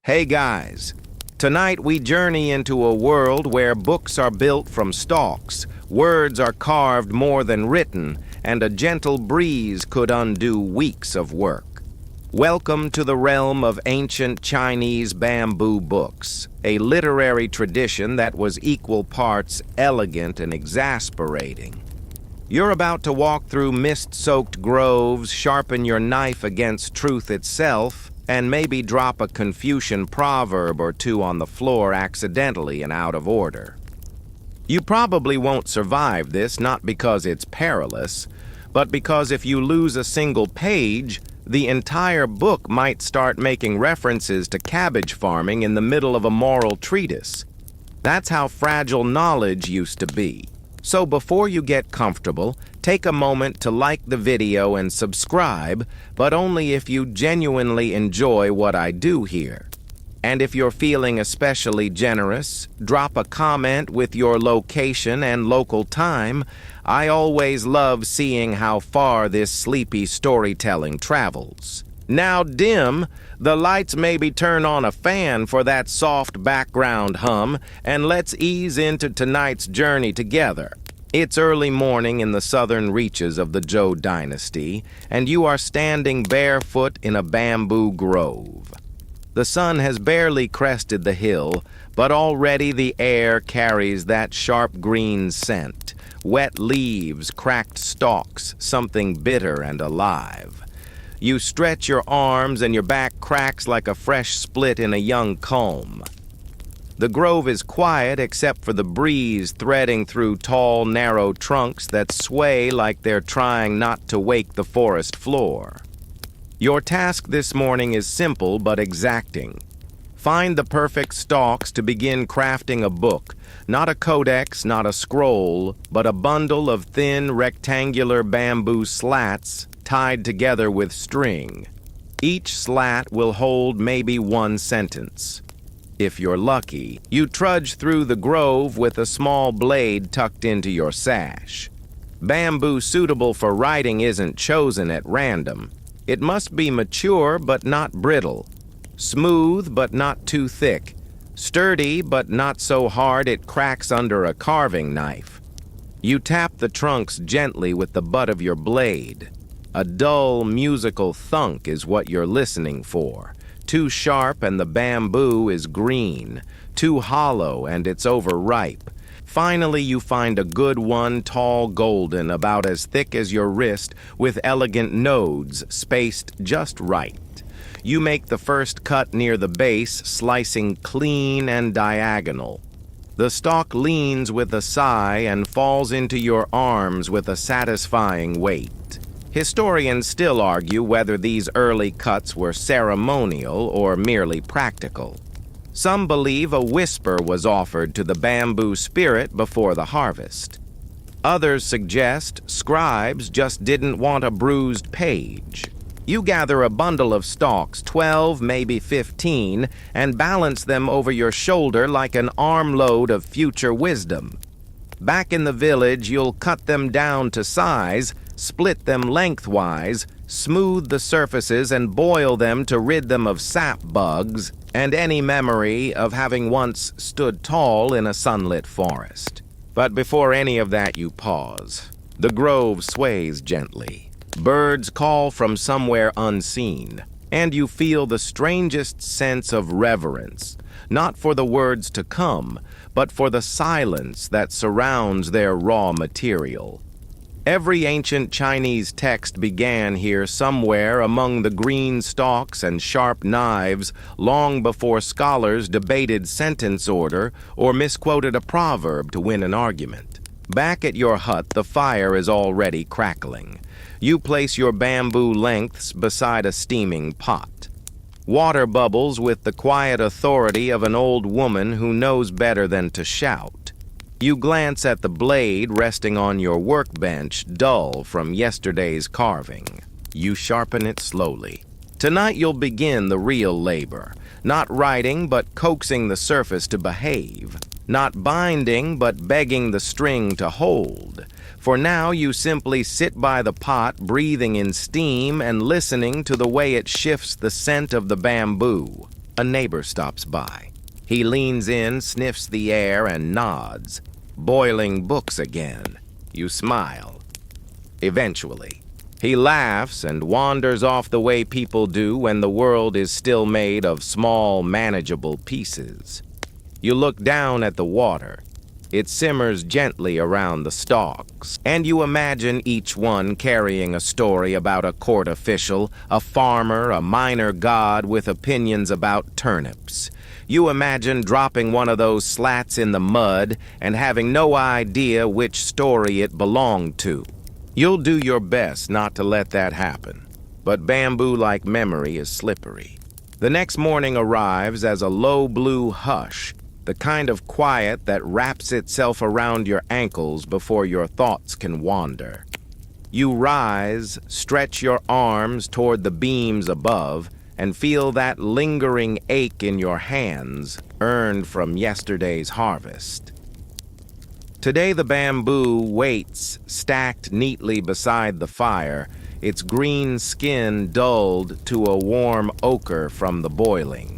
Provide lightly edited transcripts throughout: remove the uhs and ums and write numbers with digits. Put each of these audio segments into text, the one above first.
Hey guys, tonight we journey into a world where books are built from stalks, words are carved more than written, and a gentle breeze could undo weeks of work. Welcome to the realm of ancient Chinese bamboo books, a literary tradition that was equal parts elegant and exasperating. You're about to walk through mist-soaked groves, sharpen your knife against truth itself, and maybe drop a Confucian proverb or two on the floor accidentally and out of order. You probably won't survive this, not because it's perilous, but because if you lose a single page, the entire book might start making references to cabbage farming in the middle of a moral treatise. That's how fragile knowledge used to be. So before you get comfortable, take a moment to like the video and subscribe, but only if you genuinely enjoy what I do here. And if you're feeling especially generous, drop a comment with your location and local time. I always love seeing how far this sleepy storytelling travels. Now dim, the lights maybe turn on a fan for that soft background hum, and let's ease into tonight's journey together. It's early morning in the southern reaches of the Zhou dynasty, and you are standing barefoot in a bamboo grove. The sun has barely crested the hill, but already the air carries that sharp green scent. Wet leaves, cracked stalks, something bitter and alive. You stretch your arms and your back cracks like a fresh split in a young culm. The grove is quiet except for the breeze threading through tall, narrow trunks that sway like they're trying not to wake the forest floor. Your task this morning is simple but exacting. Find the perfect stalks to begin crafting a book, not a codex, not a scroll, but a bundle of thin, rectangular bamboo slats tied together with string. Each slat will hold maybe one sentence. If you're lucky, you trudge through the grove with a small blade tucked into your sash. Bamboo suitable for writing isn't chosen at random. It must be mature but not brittle, smooth but not too thick, sturdy but not so hard it cracks under a carving knife. You tap the trunks gently with the butt of your blade. A dull, musical thunk is what you're listening for. Too sharp and the bamboo is green. Too hollow and it's overripe. Finally, you find a good one, tall golden, about as thick as your wrist, with elegant nodes spaced just right. You make the first cut near the base, slicing clean and diagonal. The stalk leans with a sigh and falls into your arms with a satisfying weight. Historians still argue whether these early cuts were ceremonial or merely practical. Some believe a whisper was offered to the bamboo spirit before the harvest. Others suggest scribes just didn't want a bruised page. You gather a bundle of stalks, 12, maybe 15, and balance them over your shoulder like an armload of future wisdom. Back in the village, you'll cut them down to size, split them lengthwise, smooth the surfaces and boil them to rid them of sap bugs and any memory of having once stood tall in a sunlit forest. But before any of that, you pause. The grove sways gently. Birds call from somewhere unseen, and you feel the strangest sense of reverence, not for the words to come, but for the silence that surrounds their raw material. Every ancient Chinese text began here somewhere among the green stalks and sharp knives long before scholars debated sentence order or misquoted a proverb to win an argument. Back at your hut, the fire is already crackling. You place your bamboo lengths beside a steaming pot. Water bubbles with the quiet authority of an old woman who knows better than to shout. You glance at the blade resting on your workbench, dull from yesterday's carving. You sharpen it slowly. Tonight you'll begin the real labor. Not writing, but coaxing the surface to behave. Not binding, but begging the string to hold. For now you simply sit by the pot, breathing in steam and listening to the way it shifts the scent of the bamboo. A neighbor stops by. He leans in, sniffs the air, and nods. Boiling books again. You smile. Eventually, he laughs and wanders off the way people do when the world is still made of small, manageable pieces. You look down at the water. It simmers gently around the stalks, and you imagine each one carrying a story about a court official, a farmer, a minor god with opinions about turnips. You imagine dropping one of those slats in the mud and having no idea which story it belonged to. You'll do your best not to let that happen, but bamboo-like memory is slippery. The next morning arrives as a low blue hush, the kind of quiet that wraps itself around your ankles before your thoughts can wander. You rise, stretch your arms toward the beams above, and feel that lingering ache in your hands earned from yesterday's harvest. Today the bamboo waits, stacked neatly beside the fire, its green skin dulled to a warm ochre from the boiling.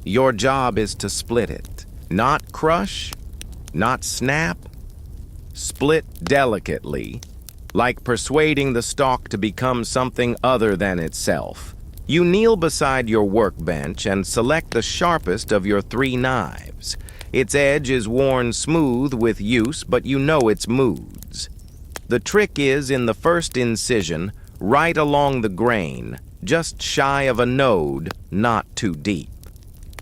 Your job is to split it, not crush, not snap. Split delicately, like persuading the stalk to become something other than itself. You kneel beside your workbench and select the sharpest of your 3 knives. Its edge is worn smooth with use, but you know its moods. The trick is in the first incision, right along the grain, just shy of a node, not too deep.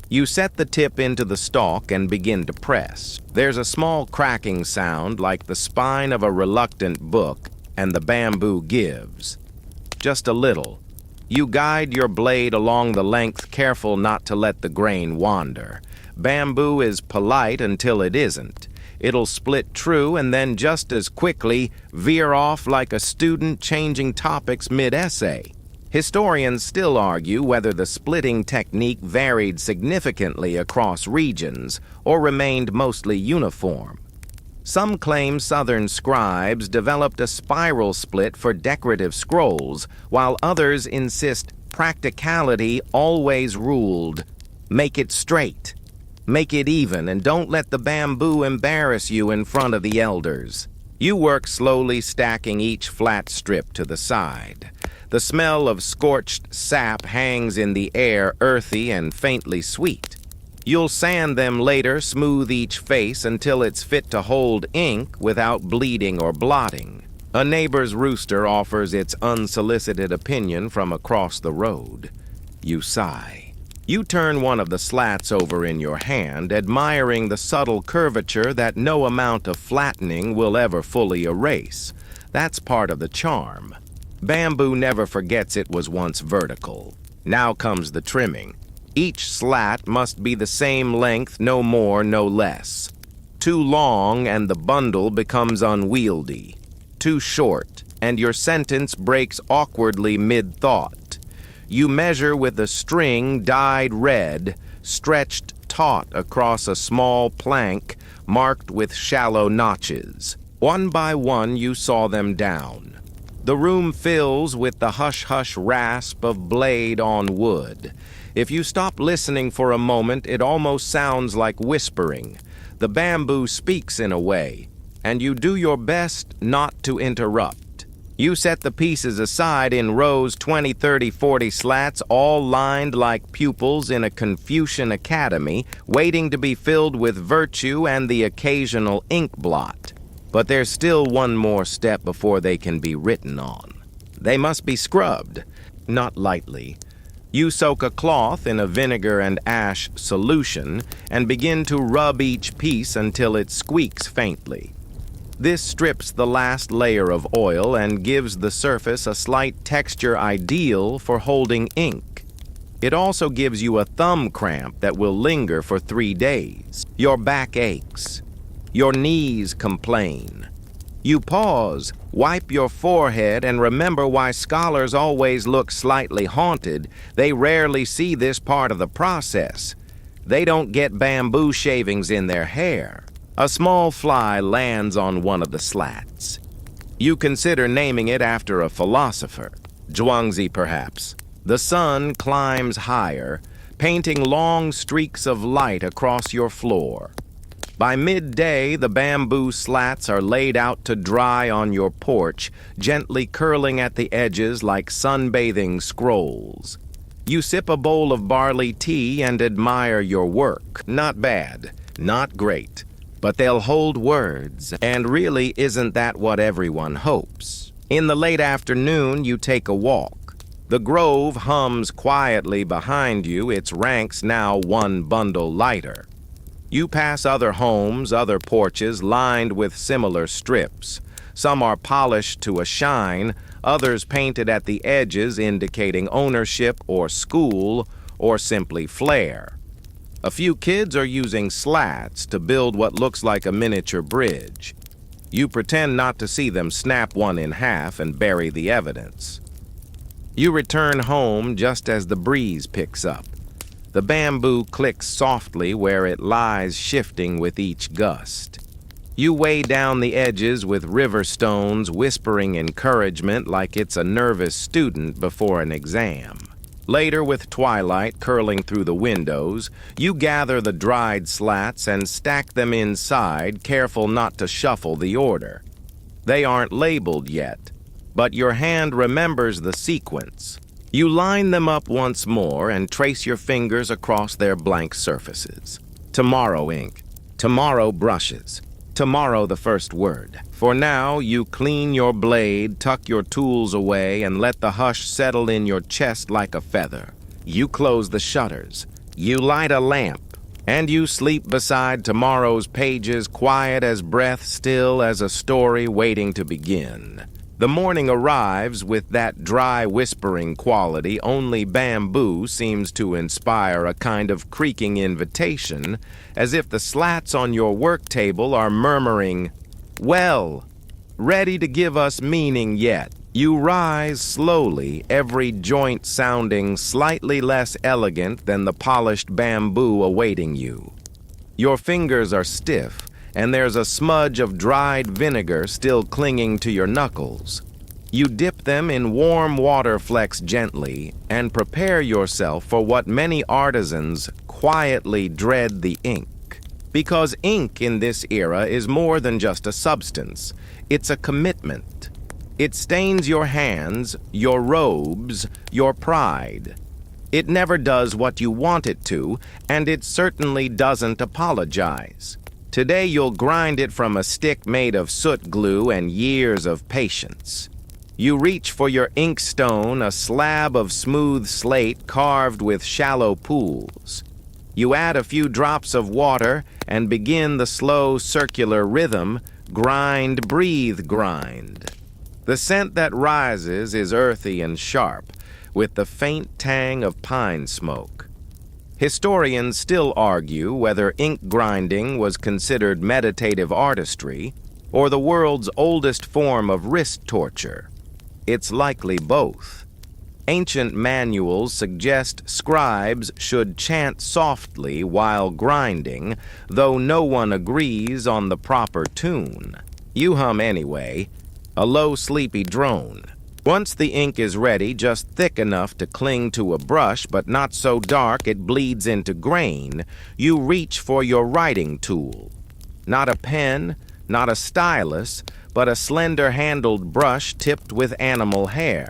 You set the tip into the stalk and begin to press. There's a small cracking sound like the spine of a reluctant book, and the bamboo gives. Just a little. You guide your blade along the length, careful not to let the grain wander. Bamboo is polite until it isn't. It'll split true and then just as quickly veer off like a student changing topics mid-essay. Historians still argue whether the splitting technique varied significantly across regions or remained mostly uniform. Some claim Southern scribes developed a spiral split for decorative scrolls, while others insist practicality always ruled. Make it straight. Make it even, and don't let the bamboo embarrass you in front of the elders. You work slowly, stacking each flat strip to the side. The smell of scorched sap hangs in the air, earthy and faintly sweet. You'll sand them later, smooth each face until it's fit to hold ink without bleeding or blotting. A neighbor's rooster offers its unsolicited opinion from across the road. You sigh. You turn one of the slats over in your hand, admiring the subtle curvature that no amount of flattening will ever fully erase. That's part of the charm. Bamboo never forgets it was once vertical. Now comes the trimming. Each slat must be the same length, no more, no less. Too long and the bundle becomes unwieldy. Too short, and your sentence breaks awkwardly mid-thought. You measure with a string dyed red, stretched taut across a small plank marked with shallow notches. One by one you saw them down. The room fills with the hush-hush rasp of blade on wood. If you stop listening for a moment, it almost sounds like whispering. The bamboo speaks in a way, and you do your best not to interrupt. You set the pieces aside in rows 20, 30, 40 slats, all lined like pupils in a Confucian academy, waiting to be filled with virtue and the occasional ink blot. But there's still one more step before they can be written on. They must be scrubbed, not lightly. You soak a cloth in a vinegar and ash solution and begin to rub each piece until it squeaks faintly. This strips the last layer of oil and gives the surface a slight texture ideal for holding ink. It also gives you a thumb cramp that will linger for 3 days. Your back aches. Your knees complain. You pause, wipe your forehead, and remember why scholars always look slightly haunted. They rarely see this part of the process. They don't get bamboo shavings in their hair. A small fly lands on one of the slats. You consider naming it after a philosopher, Zhuangzi perhaps. The sun climbs higher, painting long streaks of light across your floor. By midday, the bamboo slats are laid out to dry on your porch, gently curling at the edges like sunbathing scrolls. You sip a bowl of barley tea and admire your work. Not bad, not great, but they'll hold words, and really isn't that what everyone hopes? In the late afternoon, you take a walk. The grove hums quietly behind you, its ranks now one bundle lighter. You pass other homes, other porches lined with similar strips. Some are polished to a shine, others painted at the edges indicating ownership or school or simply flair. A few kids are using slats to build what looks like a miniature bridge. You pretend not to see them snap one in half and bury the evidence. You return home just as the breeze picks up. The bamboo clicks softly where it lies, shifting with each gust. You weigh down the edges with river stones, whispering encouragement like it's a nervous student before an exam. Later, with twilight curling through the windows, you gather the dried slats and stack them inside, careful not to shuffle the order. They aren't labeled yet, but your hand remembers the sequence. You line them up once more and trace your fingers across their blank surfaces. Tomorrow ink, tomorrow brushes, tomorrow the first word. For now, you clean your blade, tuck your tools away, and let the hush settle in your chest like a feather. You close the shutters, you light a lamp, and you sleep beside tomorrow's pages, quiet as breath, still as a story waiting to begin. The morning arrives with that dry whispering quality. Only bamboo seems to inspire a kind of creaking invitation, as if the slats on your work table are murmuring, "Well, ready to give us meaning yet." You rise slowly, every joint sounding slightly less elegant than the polished bamboo awaiting you. Your fingers are stiff, and there's a smudge of dried vinegar still clinging to your knuckles. You dip them in warm water, flex gently, and prepare yourself for what many artisans quietly dread: the ink. Because ink in this era is more than just a substance, it's a commitment. It stains your hands, your robes, your pride. It never does what you want it to, and it certainly doesn't apologize. Today you'll grind it from a stick made of soot glue and years of patience. You reach for your inkstone, a slab of smooth slate carved with shallow pools. You add a few drops of water and begin the slow circular rhythm: grind, breathe, grind. The scent that rises is earthy and sharp, with the faint tang of pine smoke. Historians still argue whether ink grinding was considered meditative artistry or the world's oldest form of wrist torture. It's likely both. Ancient manuals suggest scribes should chant softly while grinding, though no one agrees on the proper tune. You hum anyway, a low, sleepy drone. Once the ink is ready, just thick enough to cling to a brush, but not so dark it bleeds into grain, you reach for your writing tool. Not a pen, not a stylus, but a slender-handled brush tipped with animal hair.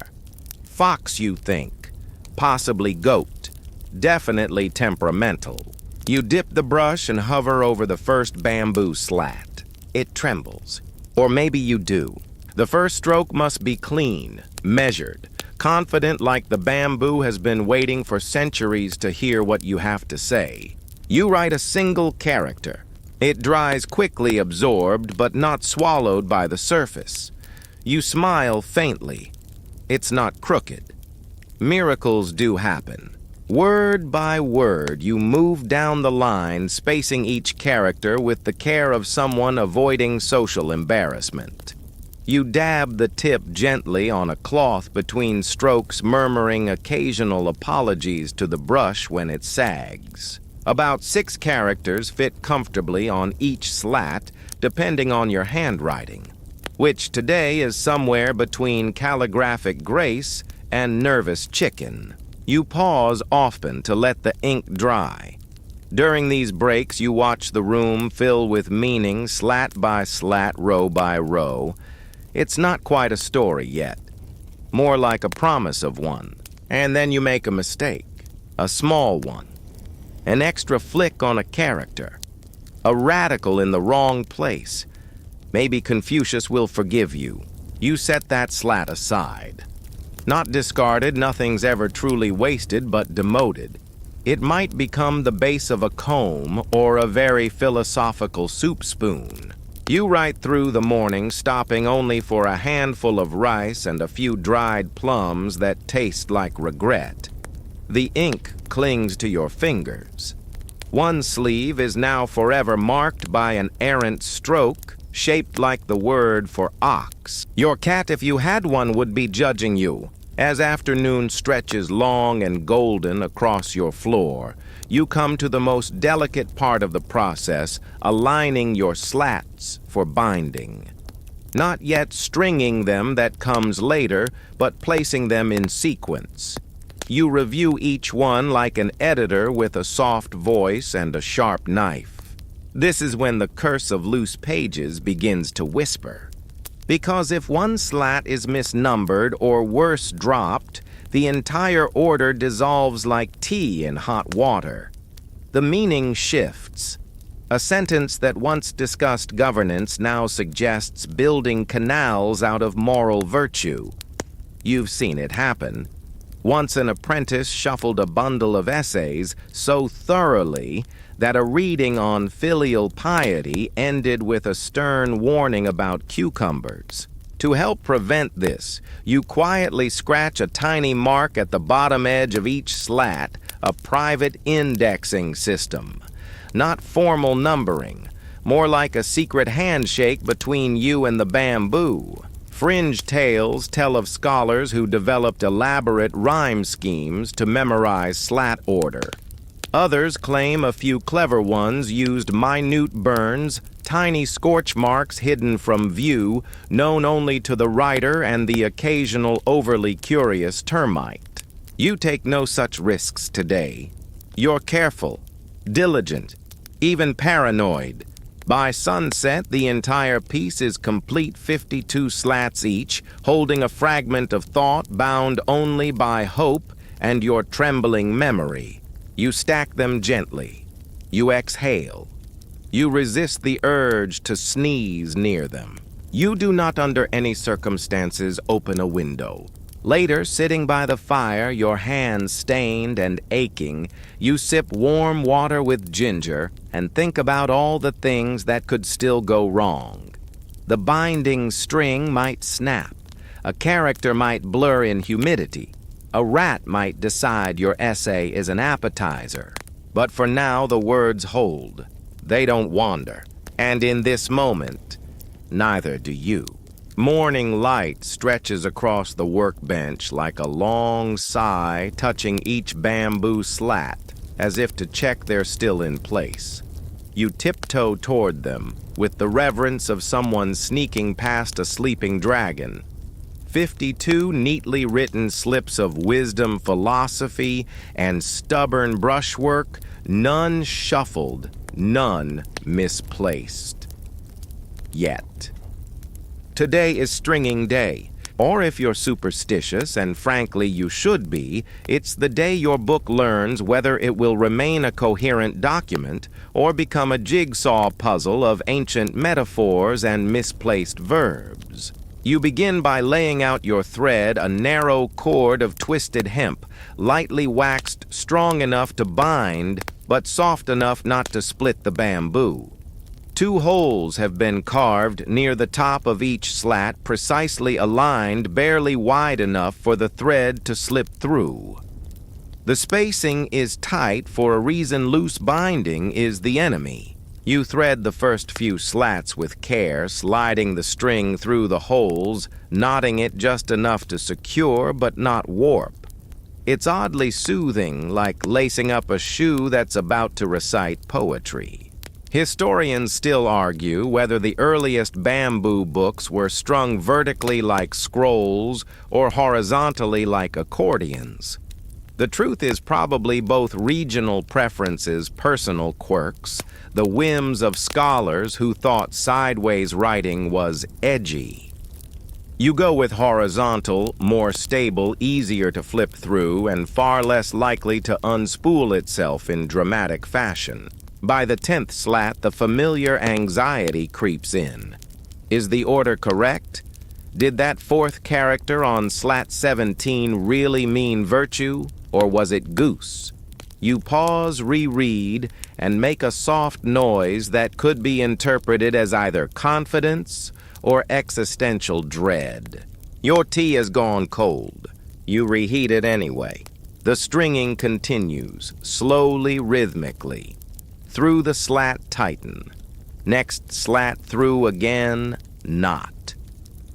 Fox, you think. Possibly goat. Definitely temperamental. You dip the brush and hover over the first bamboo slat. It trembles. Or maybe you do. The first stroke must be clean, measured, confident, like the bamboo has been waiting for centuries to hear what you have to say. You write a single character. It dries quickly, absorbed, but not swallowed by the surface. You smile faintly. It's not crooked. Miracles do happen. Word by word, you move down the line, spacing each character with the care of someone avoiding social embarrassment. You dab the tip gently on a cloth between strokes, murmuring occasional apologies to the brush when it sags. About 6 characters fit comfortably on each slat, depending on your handwriting, which today is somewhere between calligraphic grace and nervous chicken. You pause often to let the ink dry. During these breaks, you watch the room fill with meaning, slat by slat, row by row. It's not quite a story yet, more like a promise of one. And then you make a mistake, a small one. An extra flick on a character, a radical in the wrong place. Maybe Confucius will forgive you. You set that slat aside. Not discarded, nothing's ever truly wasted, but demoted. It might become the base of a comb or a very philosophical soup spoon. You write through the morning, stopping only for a handful of rice and a few dried plums that taste like regret. The ink clings to your fingers. One sleeve is now forever marked by an errant stroke shaped like the word for ox. Your cat, if you had one, would be judging you. As afternoon stretches long and golden across your floor, you come to the most delicate part of the process, aligning your slats for binding. Not yet stringing them, that comes later, but placing them in sequence. You review each one like an editor with a soft voice and a sharp knife. This is when the curse of loose pages begins to whisper. Because if one slat is misnumbered or worse dropped, the entire order dissolves like tea in hot water. The meaning shifts. A sentence that once discussed governance now suggests building canals out of moral virtue. You've seen it happen. Once an apprentice shuffled a bundle of essays so thoroughly that a reading on filial piety ended with a stern warning about cucumbers. To help prevent this, you quietly scratch a tiny mark at the bottom edge of each slat, a private indexing system. Not formal numbering, more like a secret handshake between you and the bamboo. Fringe tales tell of scholars who developed elaborate rhyme schemes to memorize slat order. Others claim a few clever ones used minute burns, tiny scorch marks hidden from view, known only to the writer and the occasional overly curious termite. You take no such risks today. You're careful, diligent, even paranoid. By sunset, the entire piece is complete, 52 slats each, holding a fragment of thought bound only by hope and your trembling memory. You stack them gently. You exhale. You resist the urge to sneeze near them. You do not under any circumstances open a window. Later, sitting by the fire, your hands stained and aching, you sip warm water with ginger and think about all the things that could still go wrong. The binding string might snap. A character might blur in humidity. A rat might decide your essay is an appetizer. But for now, the words hold. They don't wander. And in this moment, neither do you. Morning light stretches across the workbench like a long sigh, touching each bamboo slat, as if to check they're still in place. You tiptoe toward them, with the reverence of someone sneaking past a sleeping dragon. 52 neatly written slips of wisdom, philosophy, and stubborn brushwork, none shuffled, none misplaced. Yet. Today is stringing day, or if you're superstitious, and frankly you should be, it's the day your book learns whether it will remain a coherent document or become a jigsaw puzzle of ancient metaphors and misplaced verbs. You begin by laying out your thread, a narrow cord of twisted hemp, lightly waxed, strong enough to bind, but soft enough not to split the bamboo. 2 holes have been carved near the top of each slat, precisely aligned, barely wide enough for the thread to slip through. The spacing is tight for a reason. Loose binding is the enemy. You thread the first few slats with care, sliding the string through the holes, knotting it just enough to secure but not warp. It's oddly soothing, like lacing up a shoe that's about to recite poetry. Historians still argue whether the earliest bamboo books were strung vertically like scrolls or horizontally like accordions. The truth is probably both regional preferences, personal quirks, the whims of scholars who thought sideways writing was edgy. You go with horizontal, more stable, easier to flip through, and far less likely to unspool itself in dramatic fashion. By the 10th slat, the familiar anxiety creeps in. Is the order correct? Did that fourth character on slat 17 really mean virtue, or was it goose? You pause, reread, and make a soft noise that could be interpreted as either confidence or existential dread. Your tea has gone cold. You reheat it anyway. The stringing continues, slowly, rhythmically. Through the slat, tighten. Next slat through again, knot.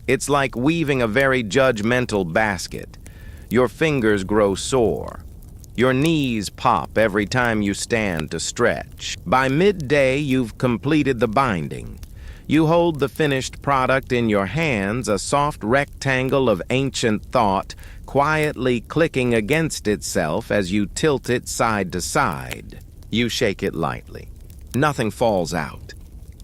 It's like weaving a very judgmental basket. Your fingers grow sore. Your knees pop every time you stand to stretch. By midday, you've completed the binding. You hold the finished product in your hands, a soft rectangle of ancient thought, quietly clicking against itself as you tilt it side to side. You shake it lightly. Nothing falls out.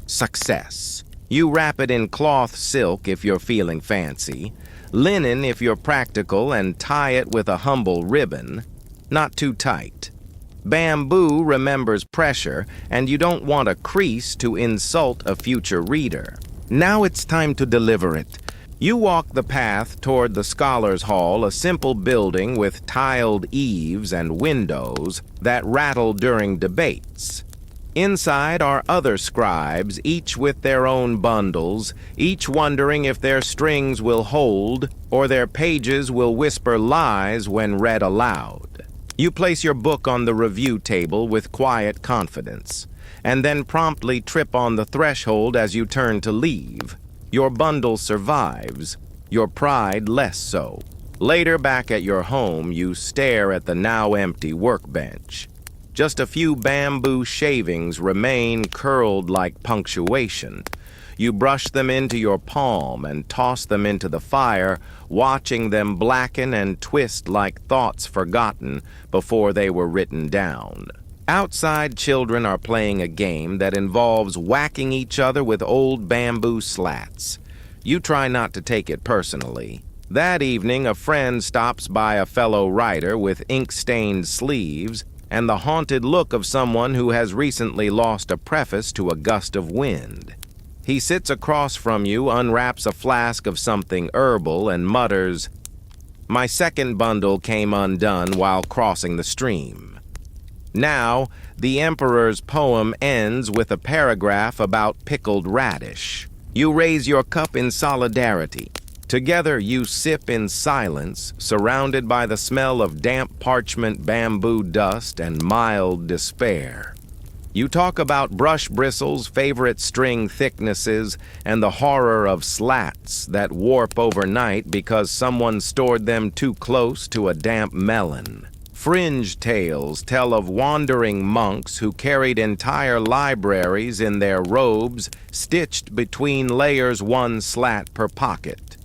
Success. You wrap it in cloth silk if you're feeling fancy, linen if you're practical, and tie it with a humble ribbon. Not too tight. Bamboo remembers pressure, and you don't want a crease to insult a future reader. Now it's time to deliver it. You walk the path toward the Scholars' Hall, a simple building with tiled eaves and windows that rattle during debates. Inside are other scribes, each with their own bundles, each wondering if their strings will hold or their pages will whisper lies when read aloud. You place your book on the review table with quiet confidence, and then promptly trip on the threshold as you turn to leave. Your bundle survives, your pride less so. Later, back at your home, you stare at the now empty workbench. Just a few bamboo shavings remain curled like punctuation. You brush them into your palm and toss them into the fire, watching them blacken and twist like thoughts forgotten before they were written down. Outside, children are playing a game that involves whacking each other with old bamboo slats. You try not to take it personally. That evening, a friend stops by a fellow writer with ink-stained sleeves and the haunted look of someone who has recently lost a preface to a gust of wind. He sits across from you, unwraps a flask of something herbal, and mutters, "My second bundle came undone while crossing the stream." Now, the Emperor's poem ends with a paragraph about pickled radish. You raise your cup in solidarity. Together you sip in silence, surrounded by the smell of damp parchment, bamboo dust, and mild despair. You talk about brush bristles, favorite string thicknesses, and the horror of slats that warp overnight because someone stored them too close to a damp melon. Fringe tales tell of wandering monks who carried entire libraries in their robes, stitched between layers, one slat per pocket.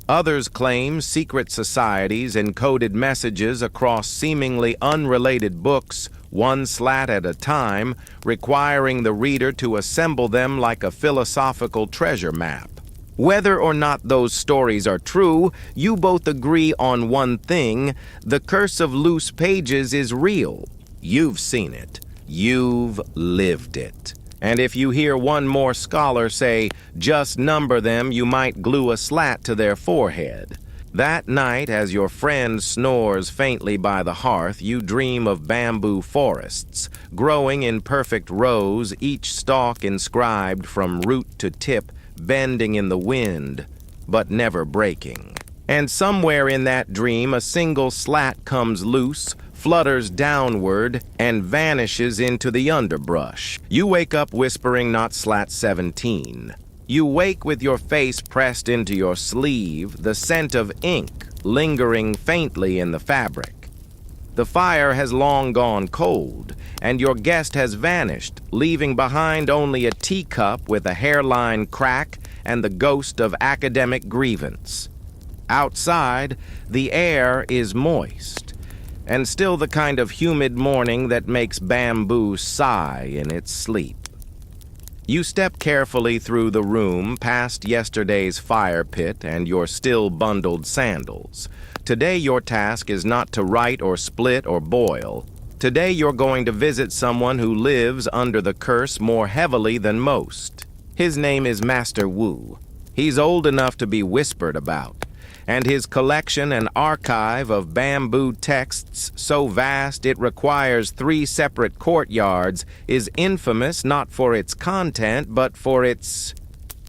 Others claim secret societies encoded messages across seemingly unrelated books, one slat at a time, requiring the reader to assemble them like a philosophical treasure map. Whether or not those stories are true, you both agree on one thing: the curse of loose pages is real. You've seen it. You've lived it. And if you hear one more scholar say, "Just number them," you might glue a slat to their forehead. That night, as your friend snores faintly by the hearth, you dream of bamboo forests, growing in perfect rows, each stalk inscribed from root to tip, bending in the wind, but never breaking. And somewhere in that dream, a single slat comes loose, flutters downward, and vanishes into the underbrush. You wake up whispering not slat 17. You wake with your face pressed into your sleeve, the scent of ink lingering faintly in the fabric. The fire has long gone cold, and your guest has vanished, leaving behind only a teacup with a hairline crack and the ghost of academic grievance. Outside, the air is moist. and still the kind of humid morning that makes bamboo sigh in its sleep. You step carefully through the room past yesterday's fire pit and your still bundled sandals. Today your task is not to write or split or boil. Today you're going to visit someone who lives under the curse more heavily than most. His name is Master Wu. He's old enough to be whispered about, and his collection and archive of bamboo texts so vast it requires 3 separate courtyards is infamous not for its content but for its,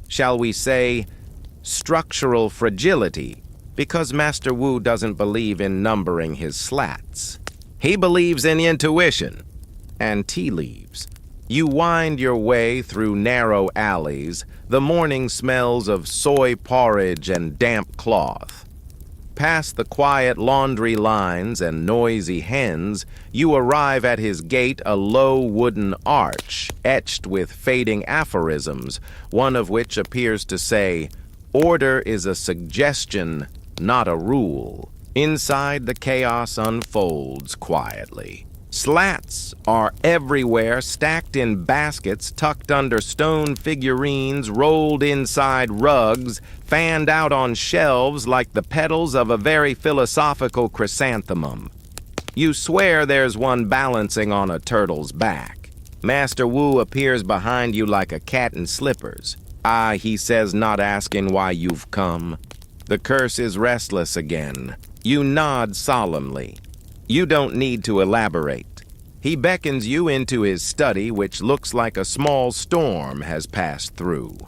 shall we say, structural fragility, because Master Wu doesn't believe in numbering his slats. He believes in intuition and tea leaves. You wind your way through narrow alleys, the morning smells of soy porridge and damp cloth. Past the quiet laundry lines and noisy hens, you arrive at his gate, a low wooden arch etched with fading aphorisms, one of which appears to say, "Order is a suggestion, not a rule." Inside, the chaos unfolds quietly. Slats are everywhere, stacked in baskets, tucked under stone figurines, rolled inside rugs, fanned out on shelves like the petals of a very philosophical chrysanthemum. You swear there's one balancing on a turtle's back. Master Wu appears behind you like a cat in slippers. "Ah," he says, not asking why you've come. The curse is restless again. You nod solemnly. You don't need to elaborate. He beckons you into his study, which looks like a small storm has passed through.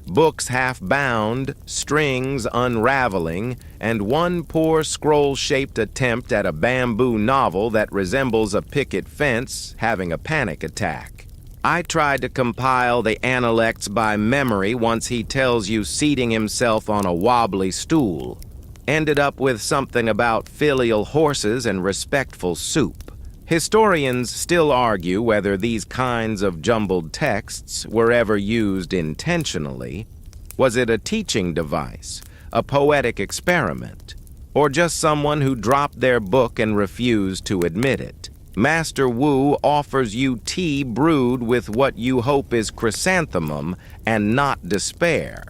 Books half bound, strings unraveling, and one poor scroll-shaped attempt at a bamboo novel that resembles a picket fence having a panic attack. I tried to compile the analects by memory once he tells you seating himself on a wobbly stool. Ended up with something about filial horses and respectful soup. Historians still argue whether these kinds of jumbled texts were ever used intentionally. Was it a teaching device, a poetic experiment, or just someone who dropped their book and refused to admit it? Master Wu offers you tea brewed with what you hope is chrysanthemum and not despair.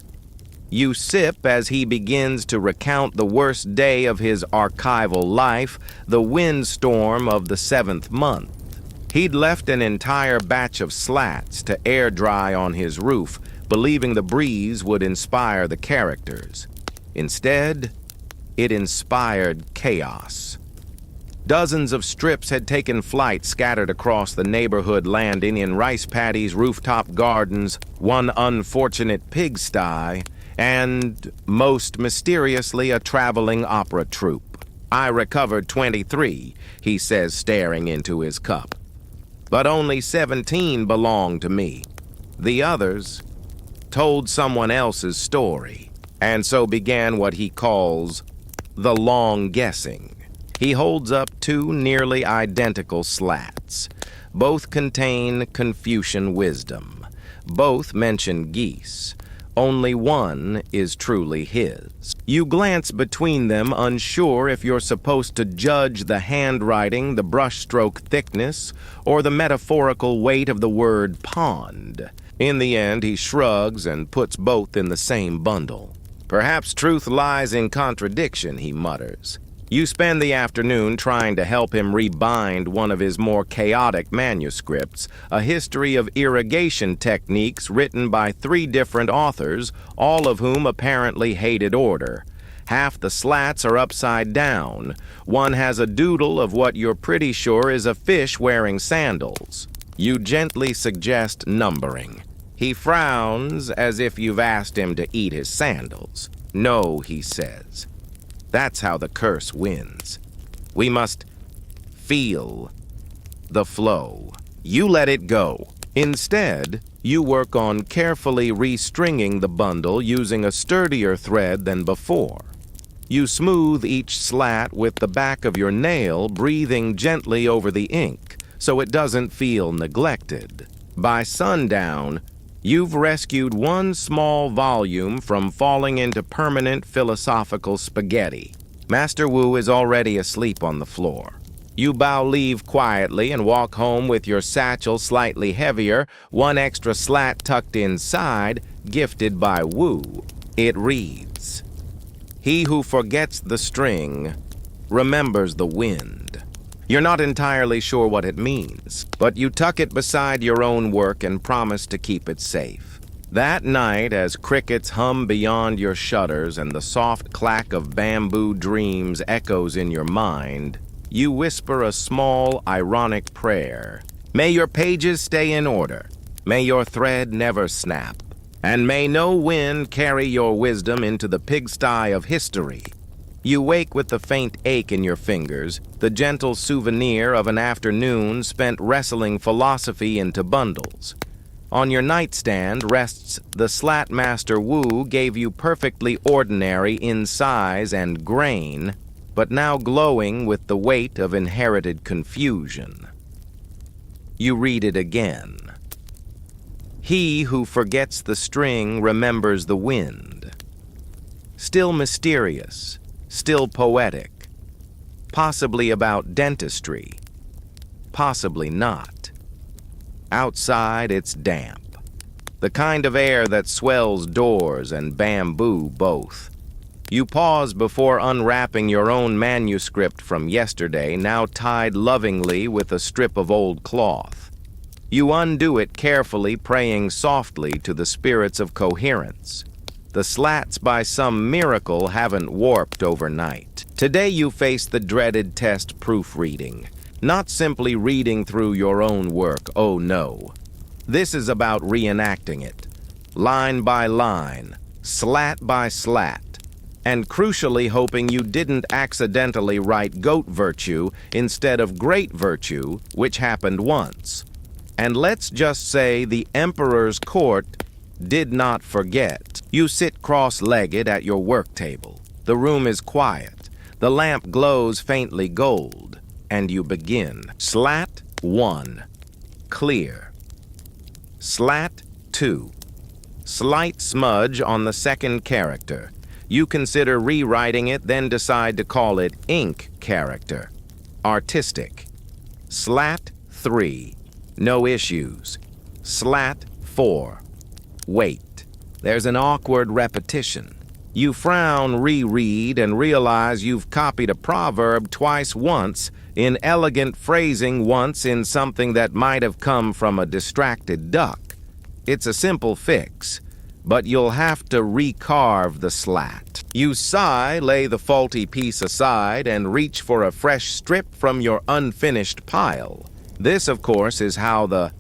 You sip as he begins to recount the worst day of his archival life, the windstorm of the 7th month. He'd left an entire batch of slats to air dry on his roof, believing the breeze would inspire the characters. Instead, it inspired chaos. Dozens of strips had taken flight, scattered across the neighborhood, landing in rice paddies, rooftop gardens, one unfortunate pigsty, and, most mysteriously, a traveling opera troupe. "I recovered 23, he says, staring into his cup. "But only 17 belonged to me. The others told someone else's story, and so began what he calls the long guessing." He holds up 2 nearly identical slats. Both contain Confucian wisdom. Both mention geese. Only one is truly his. You glance between them, unsure if you're supposed to judge the handwriting, the brushstroke thickness, or the metaphorical weight of the word pond. In the end, he shrugs and puts both in the same bundle. "Perhaps truth lies in contradiction," he mutters. You spend the afternoon trying to help him rebind one of his more chaotic manuscripts, a history of irrigation techniques written by 3 different authors, all of whom apparently hated order. Half the slats are upside down. One has a doodle of what you're pretty sure is a fish wearing sandals. You gently suggest numbering. He frowns as if you've asked him to eat his sandals. "No," he says. "That's how the curse wins. We must feel the flow. You let it go." Instead, you work on carefully restringing the bundle using a sturdier thread than before. You smooth each slat with the back of your nail, breathing gently over the ink so it doesn't feel neglected. By sundown, you've rescued one small volume from falling into permanent philosophical spaghetti. Master Wu is already asleep on the floor. You bow leave quietly and walk home with your satchel slightly heavier, one extra slat tucked inside, gifted by Wu. It reads, "He who forgets the string remembers the wind." You're not entirely sure what it means, but you tuck it beside your own work and promise to keep it safe. That night, as crickets hum beyond your shutters and the soft clack of bamboo dreams echoes in your mind, you whisper a small, ironic prayer. May your pages stay in order. May your thread never snap. And may no wind carry your wisdom into the pigsty of history. You wake with the faint ache in your fingers, the gentle souvenir of an afternoon spent wrestling philosophy into bundles. On your nightstand rests the slat master Wu gave you perfectly ordinary in size and grain, but now glowing with the weight of inherited confusion. You read it again. He who forgets the string remembers the wind. Still mysterious, still poetic, possibly about dentistry, possibly not. Outside, it's damp, the kind of air that swells doors and bamboo both. You pause before unwrapping your own manuscript from yesterday, now tied lovingly with a strip of old cloth. You undo it carefully, praying softly to the spirits of coherence. The slats by some miracle haven't warped overnight. Today you face the dreaded test proofreading. Not simply reading through your own work, oh no. This is about reenacting it, line by line, slat by slat, and crucially hoping you didn't accidentally write goat virtue instead of great virtue, which happened once. And let's just say the emperor's court did not forget. You sit cross-legged at your work table. The room is quiet. The lamp glows faintly gold. And you begin. Slat 1. Clear. Slat 2. Slight smudge on the second character. You consider rewriting it, then decide to call it ink character. Artistic. Slat 3. No issues. Slat 4. Wait. There's an awkward repetition. You frown, reread, and realize you've copied a proverb twice once, in elegant phrasing once in something that might have come from a distracted duck. It's a simple fix, but you'll have to recarve the slat. You sigh, lay the faulty piece aside, and reach for a fresh strip from your unfinished pile. This, of course, is how the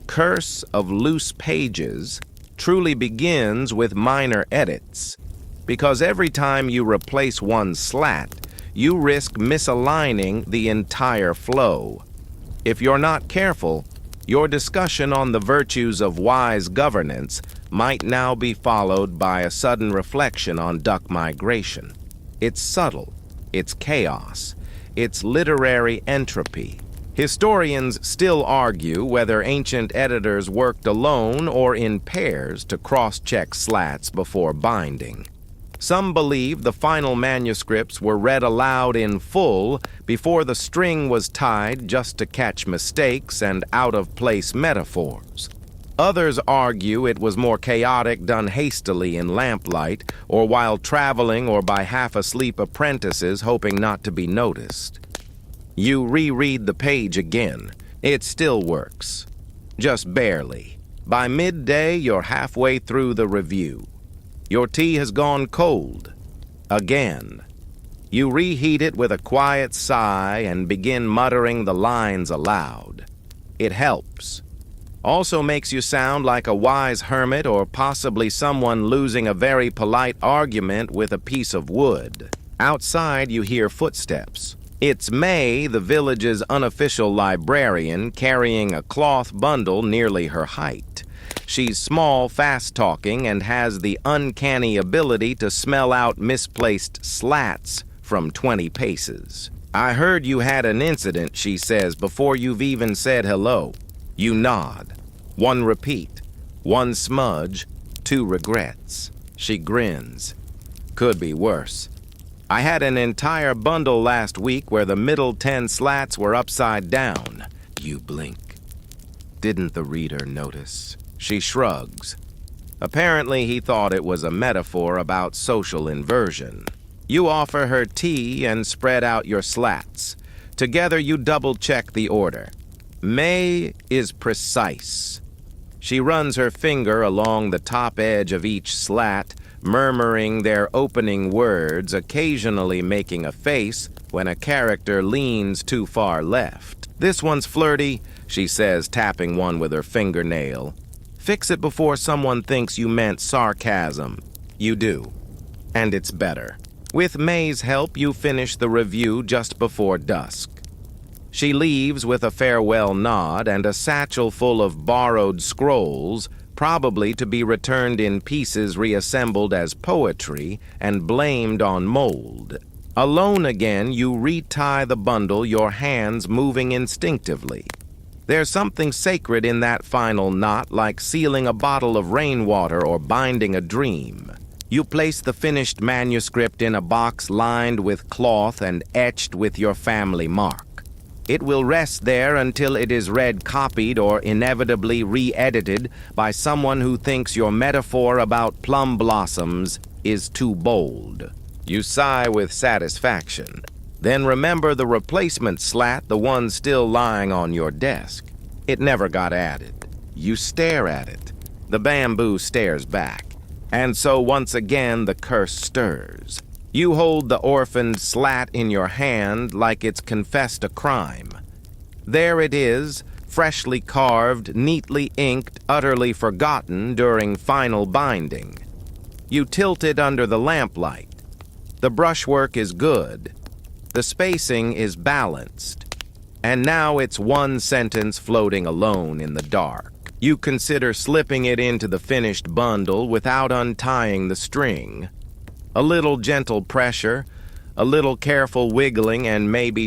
curse of loose pages truly begins, with minor edits. Because every time you replace one slat, you risk misaligning the entire flow. If you're not careful, your discussion on the virtues of wise governance might now be followed by a sudden reflection on duck migration. It's subtle, it's chaos, it's literary entropy. Historians still argue whether ancient editors worked alone or in pairs to cross-check slats before binding. Some believe the final manuscripts were read aloud in full before the string was tied just to catch mistakes and out-of-place metaphors. Others argue it was more chaotic, done hastily in lamplight, or while traveling, or by half-asleep apprentices hoping not to be noticed. You reread the page again. It still works. Just barely. By midday, you're halfway through the review. Your tea has gone cold. Again. You reheat it with a quiet sigh and begin muttering the lines aloud. It helps. Also makes you sound like a wise hermit or possibly someone losing a very polite argument with a piece of wood. Outside, you hear footsteps. It's May, the village's unofficial librarian, carrying a cloth bundle nearly her height. She's small, fast-talking, and has the uncanny ability to smell out misplaced slats from 20 paces. "I heard you had an incident," she says, before you've even said hello. You nod. One repeat. One smudge. 2 regrets. She grins. "Could be worse." I had an entire bundle last week where the middle 10 slats were upside down. You blink. Didn't the reader notice? She shrugs. Apparently he thought it was a metaphor about social inversion. You offer her tea and spread out your slats. Together you double-check the order. May is precise. She runs her finger along the top edge of each slat, murmuring their opening words, occasionally making a face when a character leans too far left. This one's flirty, she says, tapping one with her fingernail. Fix it before someone thinks you meant sarcasm. You do. And it's better. With May's help, you finish the review just before dusk. She leaves with a farewell nod and a satchel full of borrowed scrolls, probably to be returned in pieces reassembled as poetry and blamed on mold. Alone again, you retie the bundle, your hands moving instinctively. There's something sacred in that final knot, like sealing a bottle of rainwater or binding a dream. You place the finished manuscript in a box lined with cloth and etched with your family mark. It will rest there until it is read copied or inevitably re-edited by someone who thinks your metaphor about plum blossoms is too bold. You sigh with satisfaction. Then remember the replacement slat, the one still lying on your desk. It never got added. You stare at it. The bamboo stares back. And so once again the curse stirs. You hold the orphaned slat in your hand like it's confessed a crime. There it is, freshly carved, neatly inked, utterly forgotten during final binding. You tilt it under the lamplight. The brushwork is good. The spacing is balanced. And now it's one sentence floating alone in the dark. You consider slipping it into the finished bundle without untying the string. A little gentle pressure, a little careful wiggling, and maybe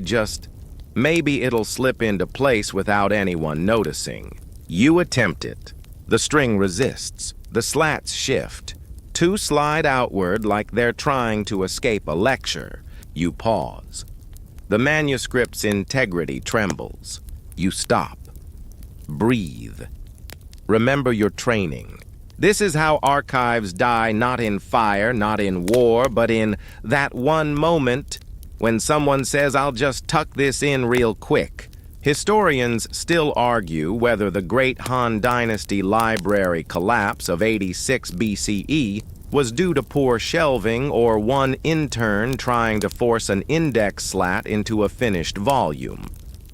it'll slip into place without anyone noticing. You attempt it. The string resists. The slats shift. Two slide outward like they're trying to escape a lecture. You pause. The manuscript's integrity trembles. You stop. Breathe. Remember your training. This is how archives die, not in fire, not in war, but in that one moment when someone says, "I'll just tuck this in real quick." Historians still argue whether the great Han Dynasty library collapse of 86 BCE was due to poor shelving or one intern trying to force an index slat into a finished volume.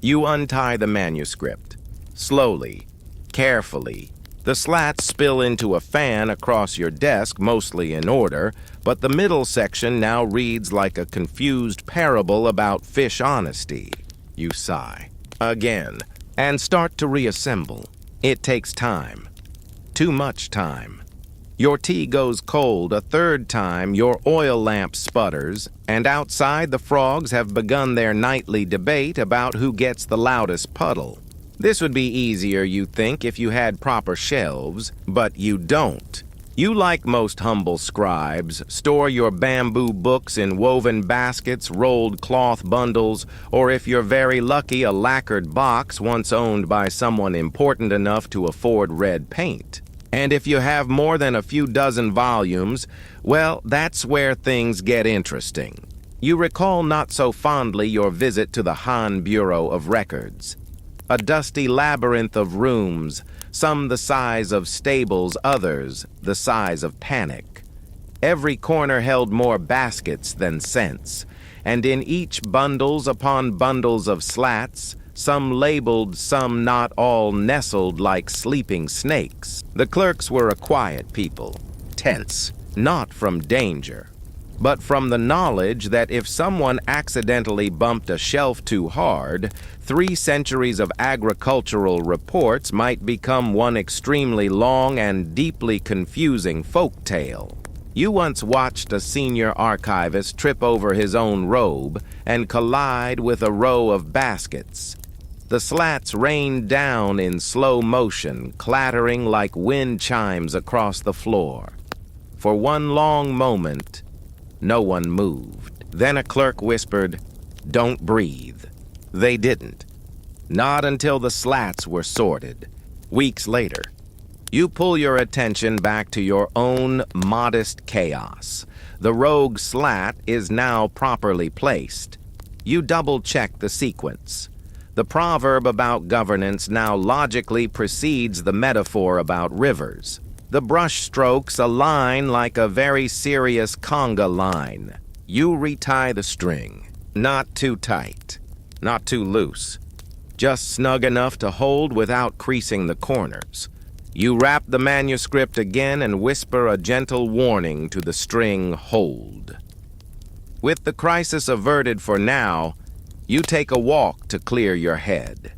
You untie the manuscript. Slowly, carefully. The slats spill into a fan across your desk, mostly in order, but the middle section now reads like a confused parable about fish honesty. You sigh. Again, and start to reassemble. It takes time. Too much time. Your tea goes cold a third time, your oil lamp sputters, and outside the frogs have begun their nightly debate about who gets the loudest puddle. This would be easier, you think, if you had proper shelves, but you don't. You, like most humble scribes, store your bamboo books in woven baskets, rolled cloth bundles, or if you're very lucky, a lacquered box once owned by someone important enough to afford red paint. And if you have more than a few dozen volumes, well, that's where things get interesting. You recall not so fondly your visit to the Han Bureau of Records. A dusty labyrinth of rooms, some the size of stables, others the size of panic. Every corner held more baskets than sense, and in each bundles upon bundles of slats, some labeled, some not, all nestled like sleeping snakes. The clerks were a quiet people, tense, not from danger, but from the knowledge that if someone accidentally bumped a shelf too hard, 3 centuries of agricultural reports might become one extremely long and deeply confusing folk tale. You once watched a senior archivist trip over his own robe and collide with a row of baskets. The slats rained down in slow motion, clattering like wind chimes across the floor. For one long moment, no one moved. Then a clerk whispered, "Don't breathe." They didn't. Not until the slats were sorted. Weeks later, you pull your attention back to your own modest chaos. The rogue slat is now properly placed. You double-check the sequence. The proverb about governance now logically precedes the metaphor about rivers. The brush strokes align like a very serious conga line. You retie the string. Not too tight, not too loose. Just snug enough to hold without creasing the corners. You wrap the manuscript again and whisper a gentle warning to the string hold. With the crisis averted for now, you take a walk to clear your head.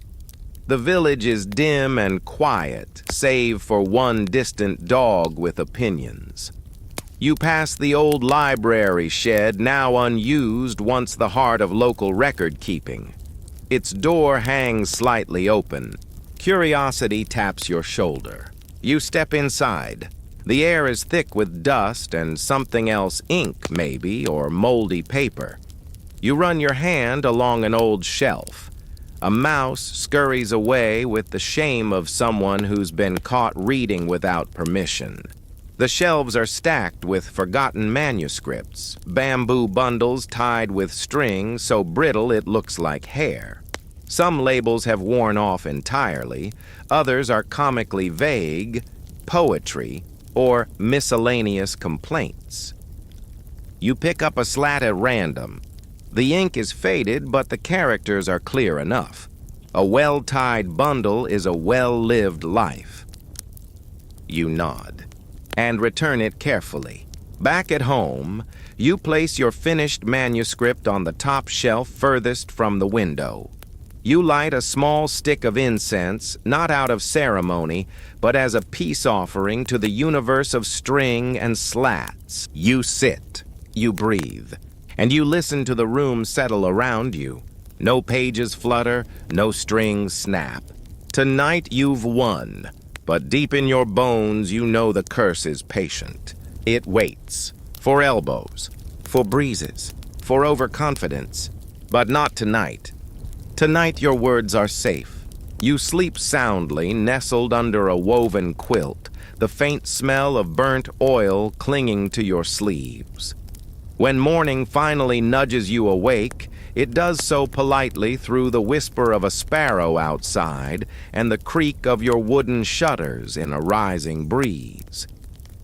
The village is dim and quiet, save for one distant dog with opinions. You pass the old library shed, now unused, once the heart of local record-keeping. Its door hangs slightly open. Curiosity taps your shoulder. You step inside. The air is thick with dust and something else, ink maybe, or moldy paper. You run your hand along an old shelf. A mouse scurries away with the shame of someone who's been caught reading without permission. The shelves are stacked with forgotten manuscripts, bamboo bundles tied with string so brittle it looks like hair. Some labels have worn off entirely, others are comically vague, poetry, or miscellaneous complaints. You pick up a slat at random. The ink is faded, but the characters are clear enough. A well-tied bundle is a well-lived life. You nod and return it carefully. Back at home, you place your finished manuscript on the top shelf furthest from the window. You light a small stick of incense, not out of ceremony, but as a peace offering to the universe of string and slats. You sit, you breathe, and you listen to the room settle around you. No pages flutter, no strings snap. Tonight you've won, but deep in your bones you know the curse is patient. It waits, for elbows, for breezes, for overconfidence, but not tonight. Tonight your words are safe. You sleep soundly, nestled under a woven quilt, the faint smell of burnt oil clinging to your sleeves. When morning finally nudges you awake, it does so politely through the whisper of a sparrow outside and the creak of your wooden shutters in a rising breeze.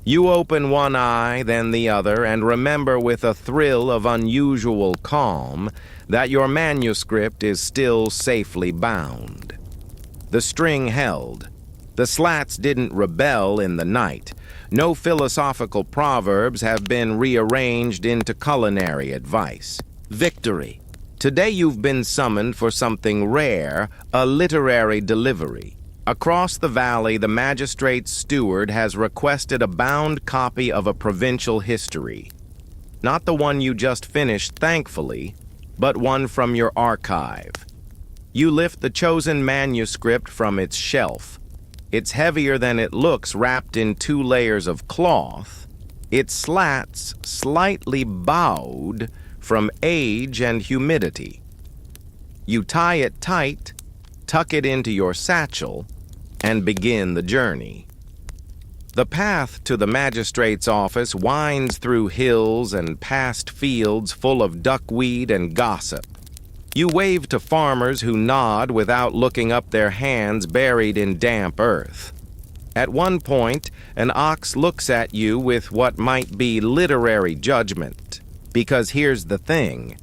You open one eye, then the other, and remember with a thrill of unusual calm that your manuscript is still safely bound. The string held. The slats didn't rebel in the night. No philosophical proverbs have been rearranged into culinary advice. Victory. Today you've been summoned for something rare, a literary delivery. Across the valley, the magistrate's steward has requested a bound copy of a provincial history. Not the one you just finished, thankfully, but one from your archive. You lift the chosen manuscript from its shelf. It's heavier than it looks, wrapped in 2 layers of cloth. Its slats slightly bowed from age and humidity. You tie it tight, tuck it into your satchel, and begin the journey. The path to the magistrate's office winds through hills and past fields full of duckweed and gossip. You wave to farmers who nod without looking up, their hands buried in damp earth. At one point, an ox looks at you with what might be literary judgment. Because here's the thing.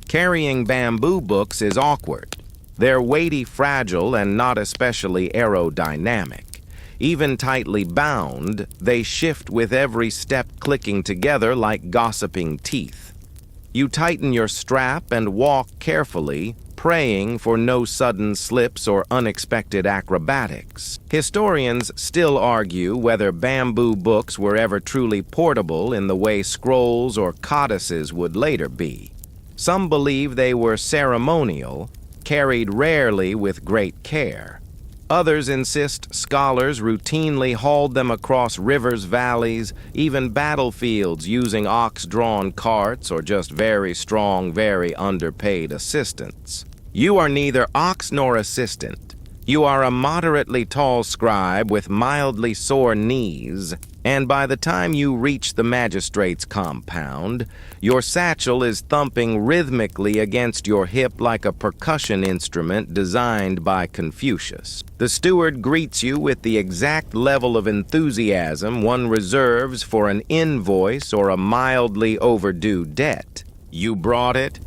Carrying bamboo books is awkward. They're weighty, fragile, and not especially aerodynamic. Even tightly bound, they shift with every step clicking together like gossiping teeth. You tighten your strap and walk carefully, praying for no sudden slips or unexpected acrobatics. Historians still argue whether bamboo books were ever truly portable in the way scrolls or codices would later be. Some believe they were ceremonial, carried rarely with great care. Others insist scholars routinely hauled them across rivers, valleys, even battlefields using ox-drawn carts or just very strong, very underpaid assistants. You are neither ox nor assistant. You are a moderately tall scribe with mildly sore knees, and by the time you reach the magistrate's compound, your satchel is thumping rhythmically against your hip like a percussion instrument designed by Confucius. The steward greets you with the exact level of enthusiasm one reserves for an invoice or a mildly overdue debt. "You brought it?"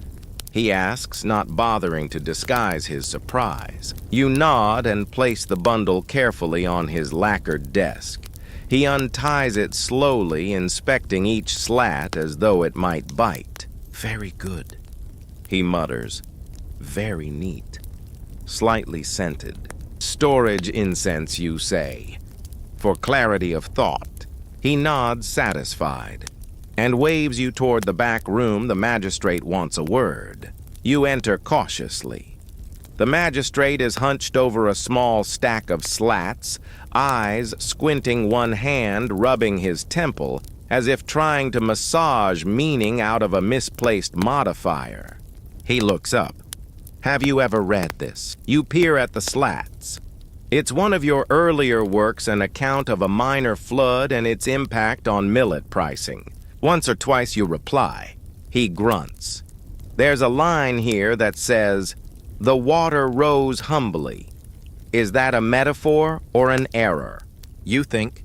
he asks, not bothering to disguise his surprise. You nod and place the bundle carefully on his lacquered desk. He unties it slowly, inspecting each slat as though it might bite. "Very good," he mutters. "Very neat. Slightly scented. Storage incense, you say?" For clarity of thought. He nods satisfied and waves you toward the back room. The magistrate wants a word. You enter cautiously. The magistrate is hunched over a small stack of slats, eyes squinting, one hand rubbing his temple, as if trying to massage meaning out of a misplaced modifier. He looks up. "Have you ever read this?" You peer at the slats. It's one of your earlier works, an account of a minor flood and its impact on millet pricing. Once or twice you reply. He grunts. There's a line here that says, "The water rose humbly." Is that a metaphor or an error? You think?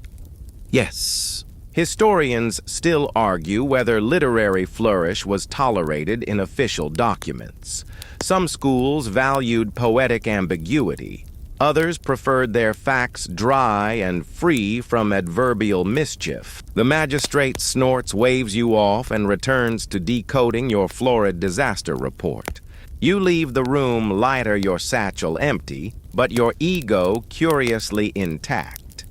Yes. Historians still argue whether literary flourish was tolerated in official documents. Some schools valued poetic ambiguity. Others preferred their facts dry and free from adverbial mischief. The magistrate snorts, waves you off, and returns to decoding your florid disaster report. You leave the room lighter, your satchel empty, but your ego curiously intact.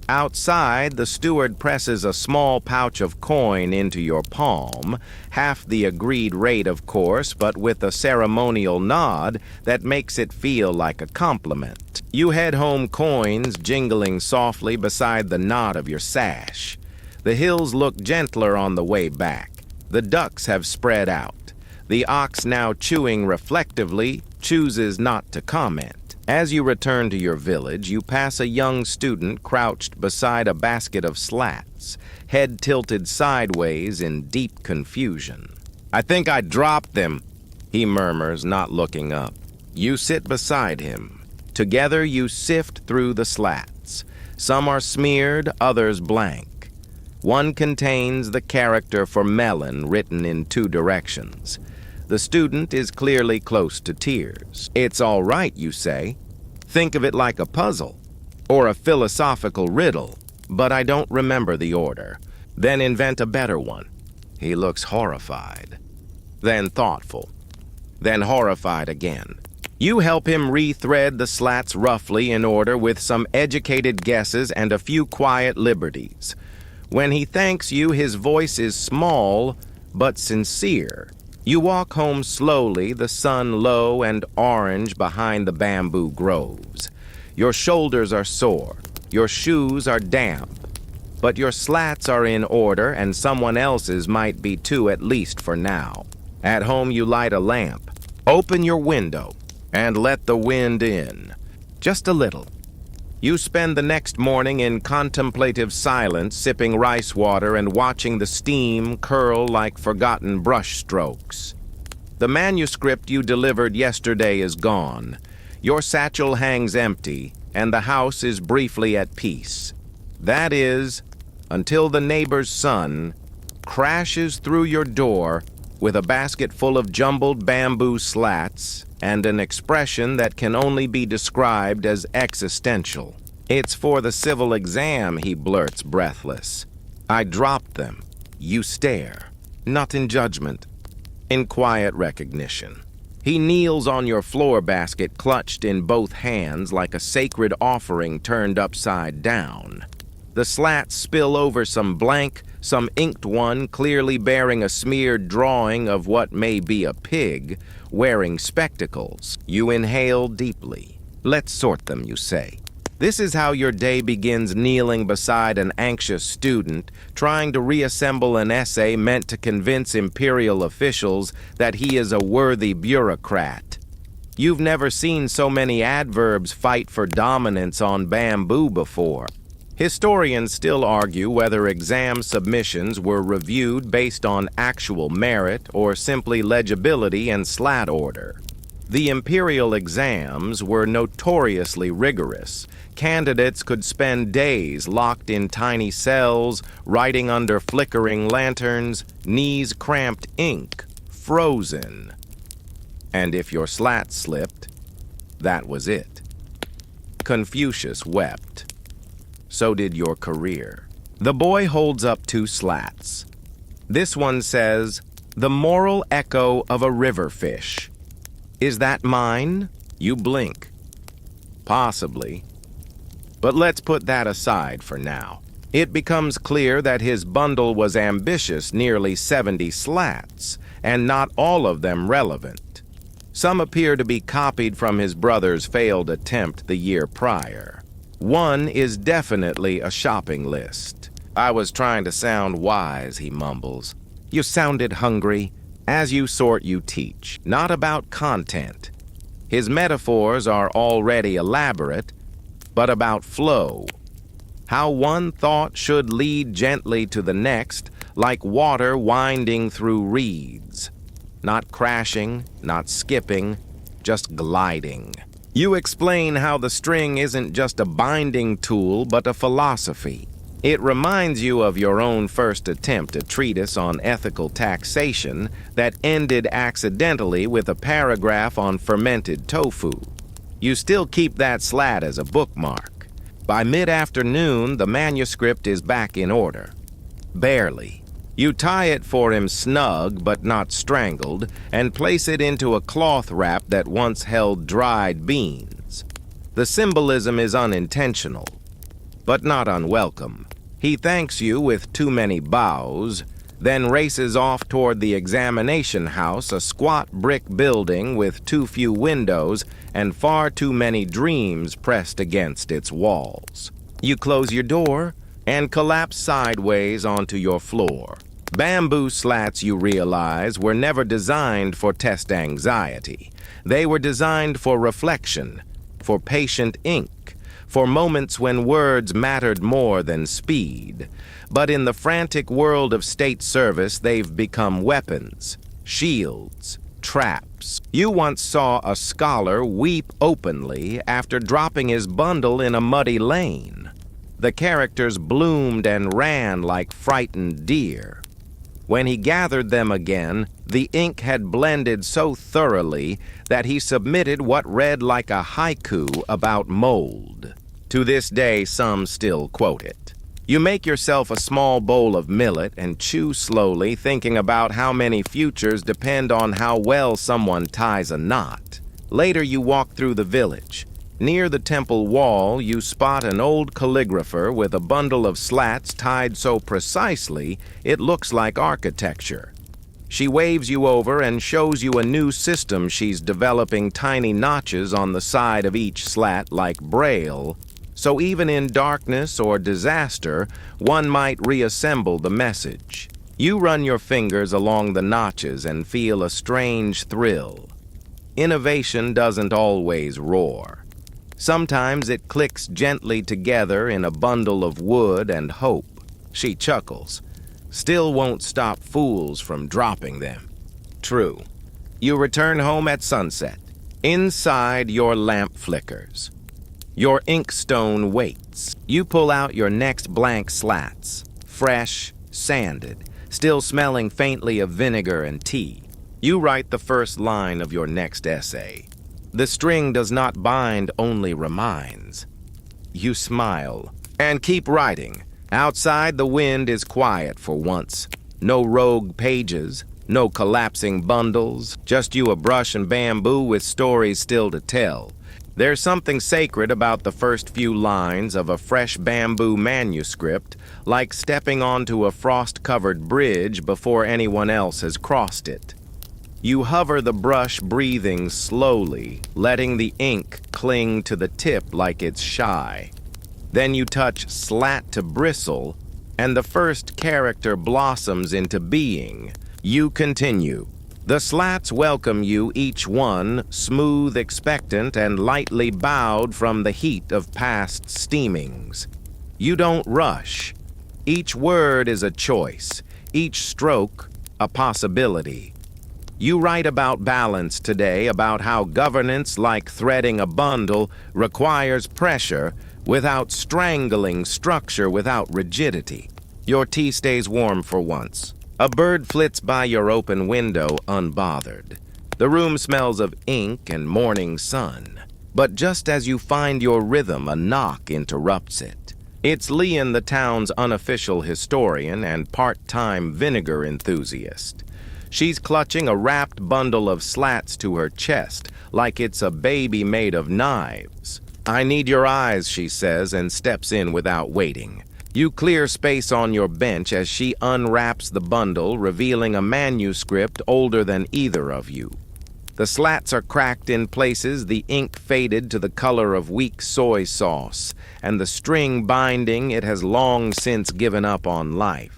Outside, the steward presses a small pouch of coin into your palm, half the agreed rate, of course, but with a ceremonial nod that makes it feel like a compliment. You head home, coins jingling softly beside the knot of your sash. The hills look gentler on the way back. The ducks have spread out. The ox, now chewing reflectively, chooses not to comment. As you return to your village, you pass a young student crouched beside a basket of slats, head tilted sideways in deep confusion. "I think I dropped them," he murmurs, not looking up. You sit beside him. Together you sift through the slats. Some are smeared, others blank. One contains the character for melon written in 2 directions. The student is clearly close to tears. "It's all right," you say. "Think of it like a puzzle or a philosophical riddle, but I don't remember the order." Then invent a better one. He looks horrified, then thoughtful, then horrified again. You help him rethread the slats roughly in order with some educated guesses and a few quiet liberties. When he thanks you, his voice is small but sincere. You walk home slowly, the sun low and orange behind the bamboo groves. Your shoulders are sore, your shoes are damp, but your slats are in order, and someone else's might be too, at least for now. At home you light a lamp, open your window, and let the wind in. Just a little. You spend the next morning in contemplative silence, sipping rice water and watching the steam curl like forgotten brush strokes. The manuscript you delivered yesterday is gone. Your satchel hangs empty, and the house is briefly at peace. That is, until the neighbor's son crashes through your door with a basket full of jumbled bamboo slats and an expression that can only be described as existential. "It's for the civil exam," he blurts, breathless. "I dropped them." You stare, not in judgment, in quiet recognition. He kneels on your floor basket, clutched in both hands like a sacred offering turned upside down. The slats spill over some blank, some inked one clearly bearing a smeared drawing of what may be a pig, wearing spectacles. You inhale deeply. Let's sort them, you say. This is how your day begins, kneeling beside an anxious student, trying to reassemble an essay meant to convince imperial officials that he is a worthy bureaucrat. You've never seen so many adverbs fight for dominance on bamboo before. Historians still argue whether exam submissions were reviewed based on actual merit or simply legibility and slat order. The imperial exams were notoriously rigorous. Candidates could spend days locked in tiny cells, writing under flickering lanterns, knees cramped ink, frozen. And if your slat slipped, that was it. Confucius wept. So did your career. The boy holds up 2 slats. This one says, "The moral echo of a river fish." Is that mine? You blink. Possibly. But let's put that aside for now. It becomes clear that his bundle was ambitious, nearly 70 slats, and not all of them relevant. Some appear to be copied from his brother's failed attempt the year prior. One is definitely a shopping list. "I was trying to sound wise," he mumbles. "You sounded hungry. As you sort, you teach, not about content. His metaphors are already elaborate, but about flow. How one thought should lead gently to the next, like water winding through reeds. Not crashing, not skipping, just gliding. You explain how the string isn't just a binding tool, but a philosophy. It reminds you of your own first attempt at a treatise on ethical taxation that ended accidentally with a paragraph on fermented tofu. You still keep that slat as a bookmark. By mid-afternoon, the manuscript is back in order. Barely. You tie it for him snug but not strangled and place it into a cloth wrap that once held dried beans. The symbolism is unintentional, but not unwelcome. He thanks you with too many bows, then races off toward the examination house, a squat brick building with too few windows and far too many dreams pressed against its walls. You close your door and collapse sideways onto your floor. Bamboo slats, you realize, were never designed for test anxiety. They were designed for reflection, for patient ink, for moments when words mattered more than speed. But in the frantic world of state service, they've become weapons, shields, traps. You once saw a scholar weep openly after dropping his bundle in a muddy lane. The characters bloomed and ran like frightened deer. When he gathered them again, the ink had blended so thoroughly that he submitted what read like a haiku about mold. To this day, some still quote it. You make yourself a small bowl of millet and chew slowly, thinking about how many futures depend on how well someone ties a knot. Later, you walk through the village. Near the temple wall, you spot an old calligrapher with a bundle of slats tied so precisely it looks like architecture. She waves you over and shows you a new system she's developing, tiny notches on the side of each slat like braille, so even in darkness or disaster, one might reassemble the message. You run your fingers along the notches and feel a strange thrill. Innovation doesn't always roar. Sometimes it clicks gently together in a bundle of wood and hope. She chuckles. Still won't stop fools from dropping them. True. You return home at sunset. Inside, your lamp flickers. Your inkstone waits. You pull out your next blank slats. Fresh, sanded, still smelling faintly of vinegar and tea. You write the first line of your next essay. The string does not bind, only reminds. You smile and keep writing. Outside, the wind is quiet for once. No rogue pages, no collapsing bundles, just you, a brush, and bamboo with stories still to tell. There's something sacred about the first few lines of a fresh bamboo manuscript, like stepping onto a frost-covered bridge before anyone else has crossed it. You hover the brush, breathing slowly, letting the ink cling to the tip like it's shy. Then you touch slat to bristle, and the first character blossoms into being. You continue. The slats welcome you, each one smooth, expectant, and lightly bowed from the heat of past steamings. You don't rush. Each word is a choice, each stroke a possibility. You write about balance today, about how governance, like threading a bundle, requires pressure without strangling, structure without rigidity. Your tea stays warm for once. A bird flits by your open window unbothered. The room smells of ink and morning sun. But just as you find your rhythm, a knock interrupts it. It's Leon, the town's unofficial historian and part-time vinegar enthusiast. She's clutching a wrapped bundle of slats to her chest, like it's a baby made of knives. "I need your eyes," she says, and steps in without waiting. You clear space on your bench as she unwraps the bundle, revealing a manuscript older than either of you. The slats are cracked in places, the ink faded to the color of weak soy sauce, and the string binding it has long since given up on life.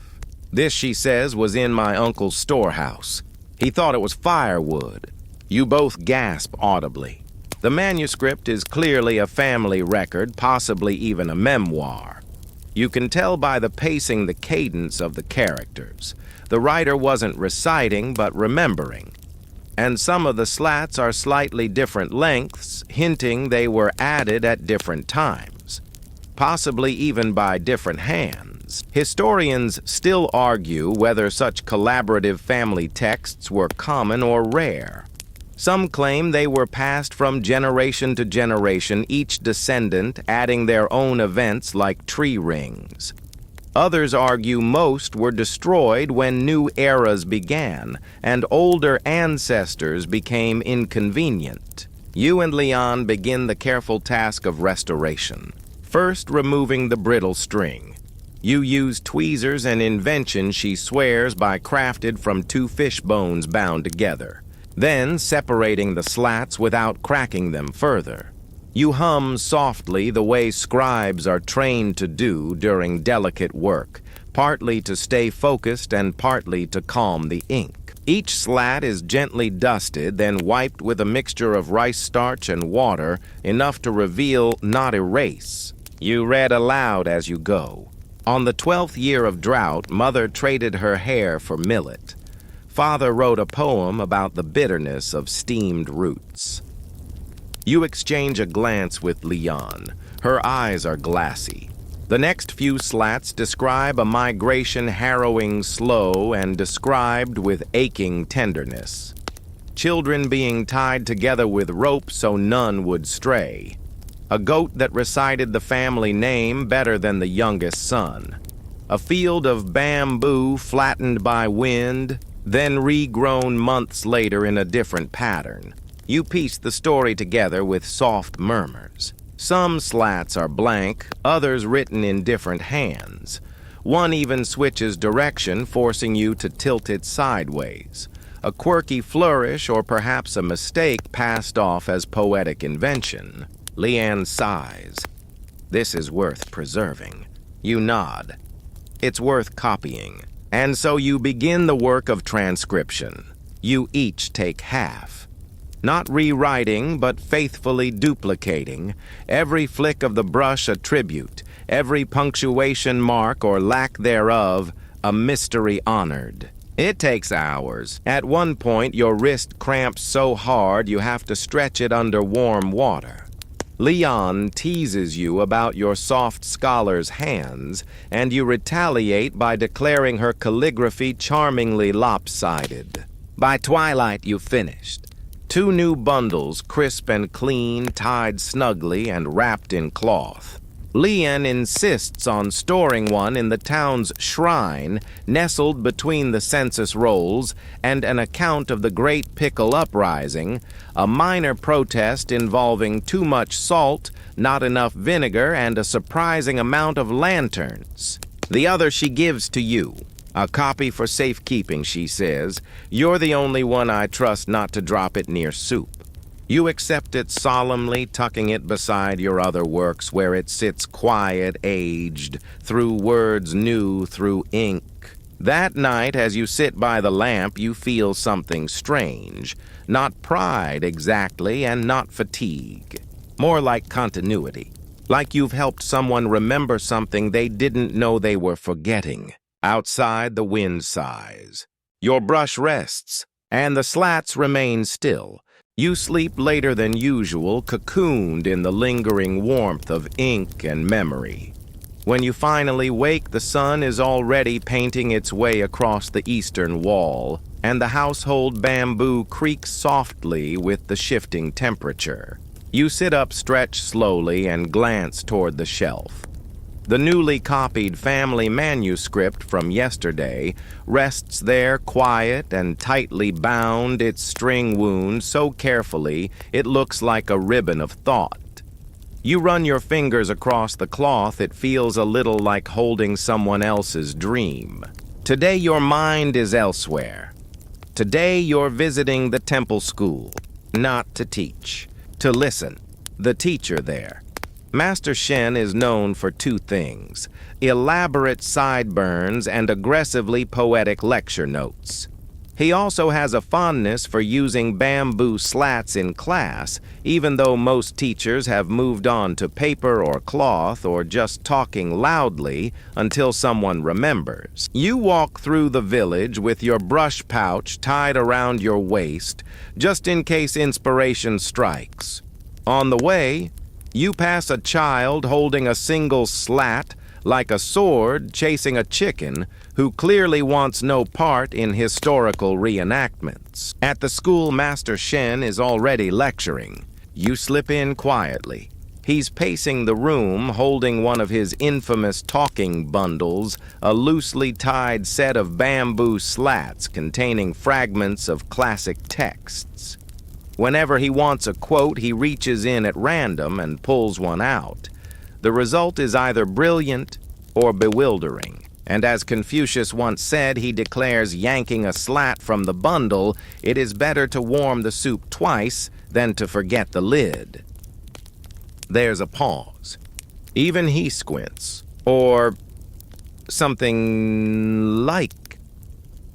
"This," she says, "was in my uncle's storehouse. He thought it was firewood." You both gasp audibly. The manuscript is clearly a family record, possibly even a memoir. You can tell by the pacing, the cadence of the characters. The writer wasn't reciting, but remembering. And some of the slats are slightly different lengths, hinting they were added at different times, possibly even by different hands. Historians still argue whether such collaborative family texts were common or rare. Some claim they were passed from generation to generation, each descendant adding their own events like tree rings. Others argue most were destroyed when new eras began and older ancestors became inconvenient. You and Leon begin the careful task of restoration, first removing the brittle string. You use tweezers, an invention she swears by, crafted from two fish bones bound together, then separating the slats without cracking them further. You hum softly the way scribes are trained to do during delicate work, partly to stay focused and partly to calm the ink. Each slat is gently dusted, then wiped with a mixture of rice starch and water, enough to reveal, not erase. You read aloud as you go. On the 12th year of drought, Mother traded her hair for millet. Father wrote a poem about the bitterness of steamed roots. You exchange a glance with Leon. Her eyes are glassy. The next few slats describe a migration harrowing, slow, and described with aching tenderness. Children being tied together with rope so none would stray. A goat that recited the family name better than the youngest son. A field of bamboo flattened by wind, then regrown months later in a different pattern. You piece the story together with soft murmurs. Some slats are blank, others written in different hands. One even switches direction, forcing you to tilt it sideways. A quirky flourish or perhaps a mistake passed off as poetic invention. Leanne sighs. "This is worth preserving." You nod. "It's worth copying." And so you begin the work of transcription. You each take half. Not rewriting, but faithfully duplicating. Every flick of the brush a tribute, every punctuation mark or lack thereof a mystery honored. It takes hours. At one point, your wrist cramps so hard you have to stretch it under warm water. Leon teases you about your soft scholar's hands, and you retaliate by declaring her calligraphy charmingly lopsided. By twilight, you've finished. 2 new bundles, crisp and clean, tied snugly and wrapped in cloth. Leon insists on storing one in the town's shrine, nestled between the census rolls and an account of the Great Pickle Uprising, a minor protest involving too much salt, not enough vinegar, and a surprising amount of lanterns. The other she gives to you. A copy for safekeeping, she says. You're the only one I trust not to drop it near soup. You accept it solemnly, tucking it beside your other works where it sits quiet, aged, through words new through ink. That night, as you sit by the lamp, you feel something strange. Not pride exactly, and not fatigue. More like continuity. Like you've helped someone remember something they didn't know they were forgetting. Outside, the wind sighs. Your brush rests, and the slats remain still. You sleep later than usual, cocooned in the lingering warmth of ink and memory. When you finally wake, the sun is already painting its way across the eastern wall, and the household bamboo creaks softly with the shifting temperature. You sit up, stretch slowly, and glance toward the shelf. The newly copied family manuscript from yesterday rests there quiet and tightly bound, its string wound so carefully it looks like a ribbon of thought. You run your fingers across the cloth, it feels a little like holding someone else's dream. Today your mind is elsewhere. Today you're visiting the temple school, not to teach, to listen. The teacher there. Master Shen is known for two things: elaborate sideburns and aggressively poetic lecture notes. He also has a fondness for using bamboo slats in class, even though most teachers have moved on to paper or cloth or just talking loudly until someone remembers. You walk through the village with your brush pouch tied around your waist, just in case inspiration strikes. On the way, you pass a child holding a single slat, like a sword chasing a chicken, who clearly wants no part in historical reenactments. At the school, Master Shen is already lecturing. You slip in quietly. He's pacing the room, holding one of his infamous talking bundles, a loosely tied set of bamboo slats containing fragments of classic texts. Whenever he wants a quote, he reaches in at random and pulls one out. The result is either brilliant or bewildering. And as Confucius once said, he declares, yanking a slat from the bundle, it is better to warm the soup twice than to forget the lid. There's a pause. Even he squints, or something like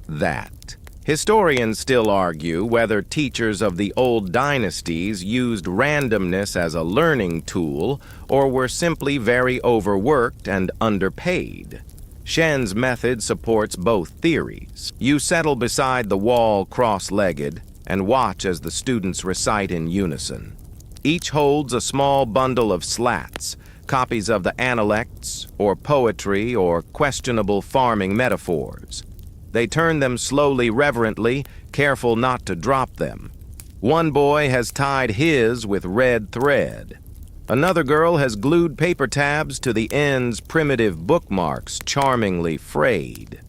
that. Historians still argue whether teachers of the old dynasties used randomness as a learning tool or were simply very overworked and underpaid. Shen's method supports both theories. You settle beside the wall cross-legged and watch as the students recite in unison. Each holds a small bundle of slats, copies of the Analects, or poetry, or questionable farming metaphors. They turn them slowly, reverently, careful not to drop them. One boy has tied his with red thread. Another girl has glued paper tabs to the ends, primitive bookmarks, charmingly frayed.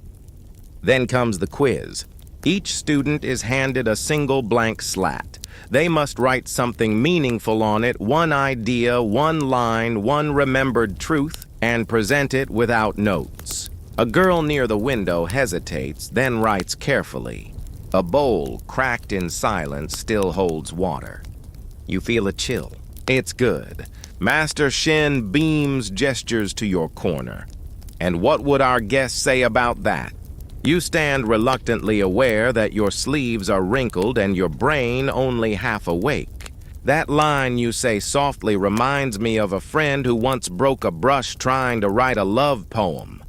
Then comes the quiz. Each student is handed a single blank slat. They must write something meaningful on it, one idea, one line, one remembered truth, and present it without notes. A girl near the window hesitates, then writes carefully. A bowl, cracked in silence, still holds water. You feel a chill. It's good. Master Shen beams gestures to your corner. And what would our guest say about that? You stand reluctantly aware that your sleeves are wrinkled and your brain only half awake. That line you say softly reminds me of a friend who once broke a brush trying to write a love poem,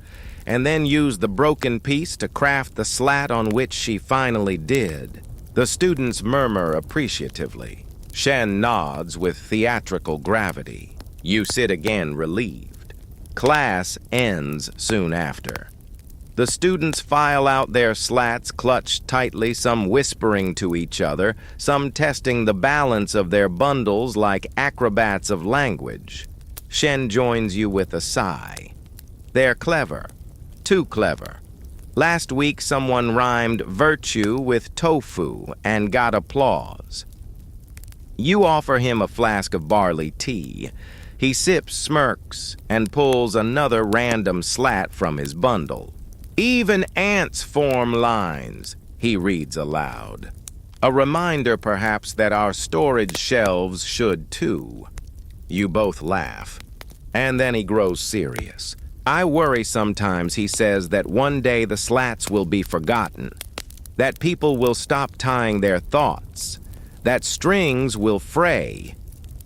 and then used the broken piece to craft the slat on which she finally did. The students murmur appreciatively. Shen nods with theatrical gravity. You sit again, relieved. Class ends soon after. The students file out their slats clutched tightly, some whispering to each other, some testing the balance of their bundles like acrobats of language. Shen joins you with a sigh. They're clever. Too clever. Last week someone rhymed virtue with tofu and got applause. You offer him a flask of barley tea. He sips, smirks, and pulls another random slat from his bundle. Even ants form lines, he reads aloud. A reminder, perhaps, that our storage shelves should too. You both laugh. And then he grows serious. I worry sometimes, he says, that one day the slats will be forgotten, that people will stop tying their thoughts, that strings will fray,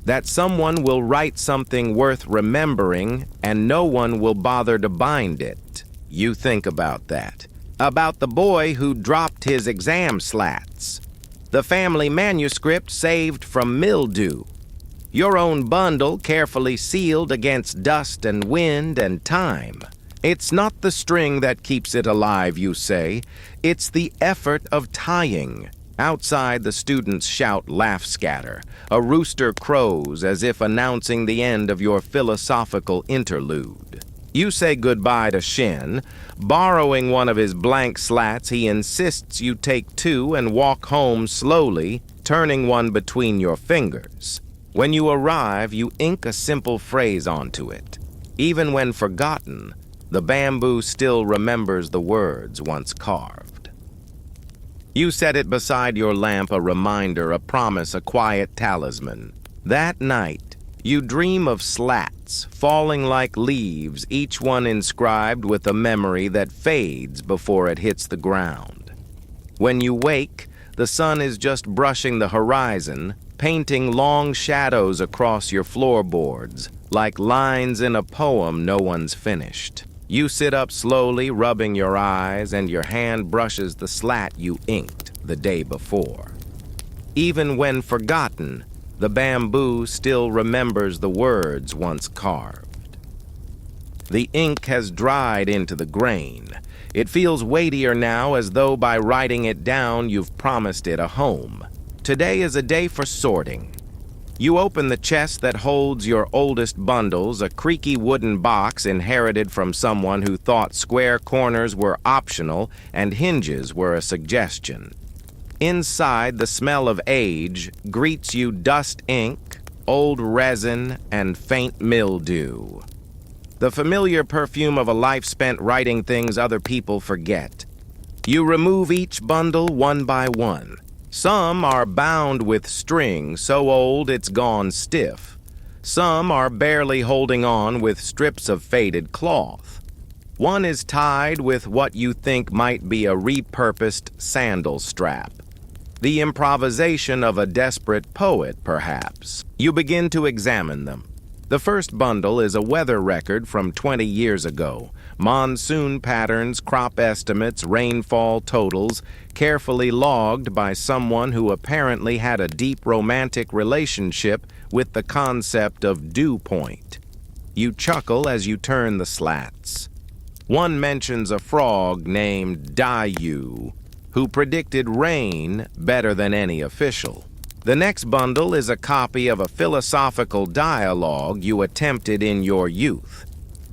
that someone will write something worth remembering and no one will bother to bind it. You think about that. About the boy who dropped his exam slats, the family manuscript saved from mildew, your own bundle carefully sealed against dust and wind and time. It's not the string that keeps it alive, you say. It's the effort of tying. Outside, the students shout, laugh scatter. A rooster crows as if announcing the end of your philosophical interlude. You say goodbye to Shin. Borrowing one of his blank slats, he insists you take two and walk home slowly, turning one between your fingers. When you arrive, you ink a simple phrase onto it. Even when forgotten, the bamboo still remembers the words once carved. You set it beside your lamp, a reminder, a promise, a quiet talisman. That night, you dream of slats falling like leaves, each one inscribed with a memory that fades before it hits the ground. When you wake, the sun is just brushing the horizon, painting long shadows across your floorboards, like lines in a poem no one's finished. You sit up slowly, rubbing your eyes, and your hand brushes the slat you inked the day before. Even when forgotten, the bamboo still remembers the words once carved. The ink has dried into the grain. It feels weightier now, as though by writing it down you've promised it a home. Today is a day for sorting. You open the chest that holds your oldest bundles, a creaky wooden box inherited from someone who thought square corners were optional and hinges were a suggestion. Inside, the smell of age greets you: dust ink, old resin, and faint mildew. The familiar perfume of a life spent writing things other people forget. You remove each bundle one by one. Some are bound with string so old it's gone stiff. Some are barely holding on with strips of faded cloth. One is tied with what you think might be a repurposed sandal strap. The improvisation of a desperate poet, perhaps. You begin to examine them. The first bundle is a weather record from 20 years ago. Monsoon patterns, crop estimates, rainfall totals, carefully logged by someone who apparently had a deep romantic relationship with the concept of dew point. You chuckle as you turn the slats. One mentions a frog named Dayu, who predicted rain better than any official. The next bundle is a copy of a philosophical dialogue you attempted in your youth.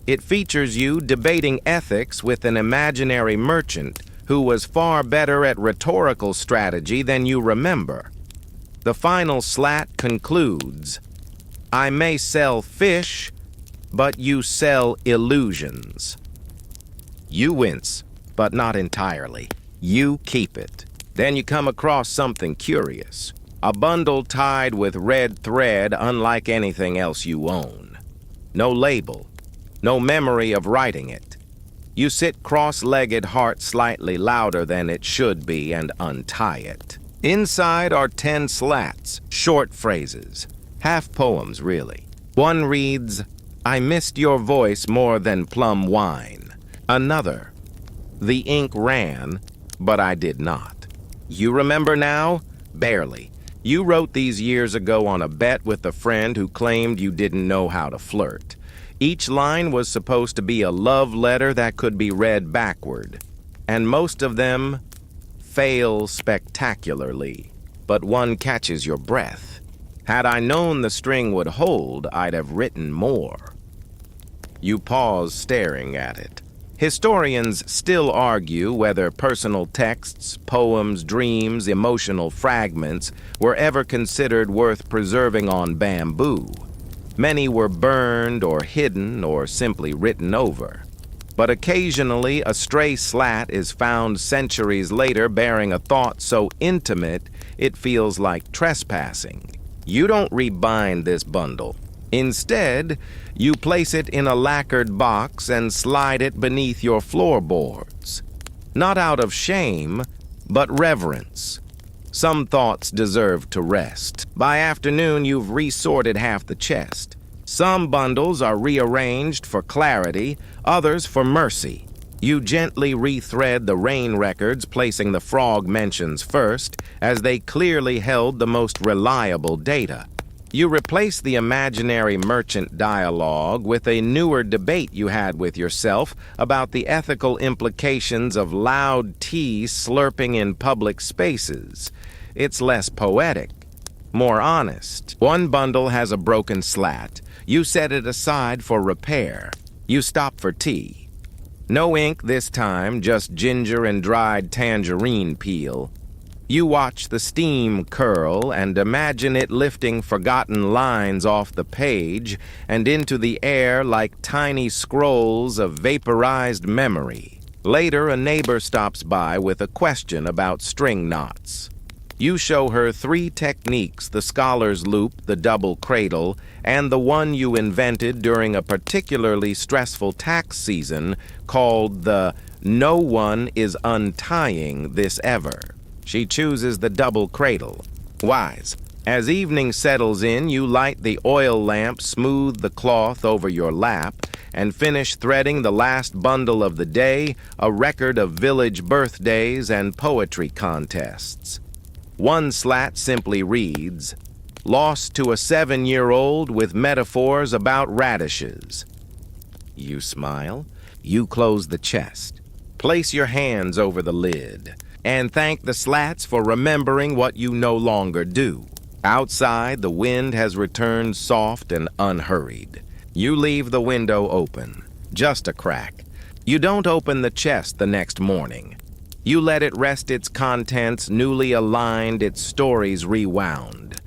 It features you debating ethics with an imaginary merchant who was far better at rhetorical strategy than you remember. The final slat concludes, "I may sell fish, but you sell illusions." You wince, but not entirely. You keep it. Then you come across something curious. A bundle tied with red thread unlike anything else you own. No label. No memory of writing it. You sit cross-legged, heart slightly louder than it should be, and untie it. Inside are 10 slats, short phrases, half poems really. One reads, "I missed your voice more than plum wine." Another, "The ink ran, but I did not." You remember now? Barely. You wrote these years ago on a bet with a friend who claimed you didn't know how to flirt. Each line was supposed to be a love letter that could be read backward, and most of them fail spectacularly, but one catches your breath. Had I known the string would hold, I'd have written more. You pause, staring at it. Historians still argue whether personal texts, poems, dreams, emotional fragments were ever considered worth preserving on bamboo. Many were burned or hidden or simply written over. But occasionally a stray slat is found centuries later bearing a thought so intimate it feels like trespassing. You don't rebind this bundle. Instead, you place it in a lacquered box and slide it beneath your floorboards. Not out of shame, but reverence. Some thoughts deserve to rest. By afternoon, you've resorted half the chest. Some bundles are rearranged for clarity, others for mercy. You gently rethread the rain records, placing the frog mentions first, as they clearly held the most reliable data. You replace the imaginary merchant dialogue with a newer debate you had with yourself about the ethical implications of loud tea slurping in public spaces. It's less poetic, more honest. One bundle has a broken slat. You set it aside for repair. You stop for tea. No ink this time, just ginger and dried tangerine peel. You watch the steam curl and imagine it lifting forgotten lines off the page and into the air like tiny scrolls of vaporized memory. Later, a neighbor stops by with a question about string knots. You show her 3 techniques: the scholar's loop, the double cradle, and the one you invented during a particularly stressful tax season called the "No one is untying this ever." She chooses the double cradle. Wise. As evening settles in, you light the oil lamp, smooth the cloth over your lap, and finish threading the last bundle of the day, a record of village birthdays and poetry contests. One slat simply reads, "Lost to a 7-year-old with metaphors about radishes." You smile. You close the chest. Place your hands over the lid and thank the slats for remembering what you no longer do. Outside, the wind has returned soft and unhurried. You leave the window open, just a crack. You don't open the chest the next morning. You let it rest its contents newly aligned, its stories rewound.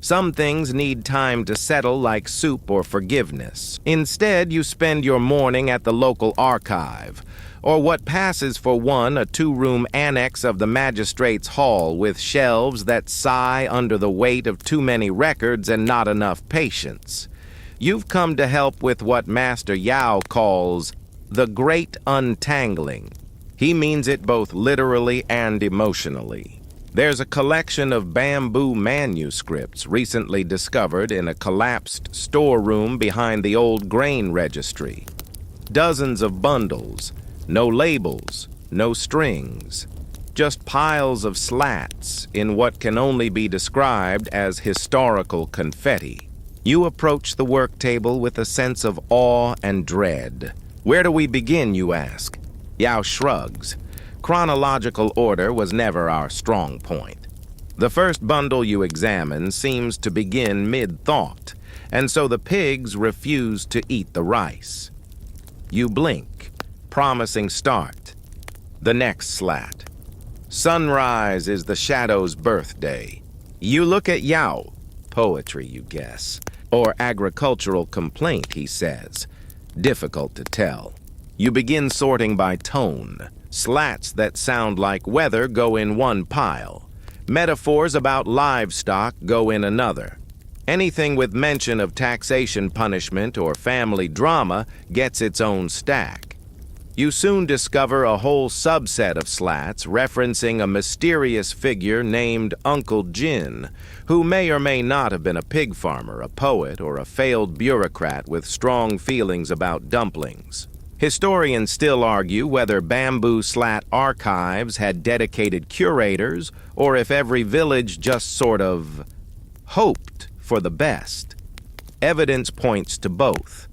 Some things need time to settle, like soup or forgiveness. Instead, you spend your morning at the local archive, or what passes for one, a 2-room annex of the magistrate's hall with shelves that sigh under the weight of too many records and not enough patience. You've come to help with what Master Yao calls the great untangling. He means it both literally and emotionally. There's a collection of bamboo manuscripts recently discovered in a collapsed storeroom behind the old grain registry. Dozens of bundles, no labels, no strings, just piles of slats in what can only be described as historical confetti. You approach the work table with a sense of awe and dread. Where do we begin, you ask? Yao shrugs. Chronological order was never our strong point. The first bundle you examine seems to begin mid-thought, and so the pigs refuse to eat the rice. You blink, promising start. The next slat. Sunrise is the shadow's birthday. You look at Yao. Poetry, you guess. Or agricultural complaint, he says. Difficult to tell. You begin sorting by tone. Slats that sound like weather go in one pile. Metaphors about livestock go in another. Anything with mention of taxation punishment or family drama gets its own stack. You soon discover a whole subset of slats referencing a mysterious figure named Uncle Jin, who may or may not have been a pig farmer, a poet, or a failed bureaucrat with strong feelings about dumplings. Historians still argue whether bamboo slat archives had dedicated curators or if every village just sort of hoped for the best. Evidence points to both.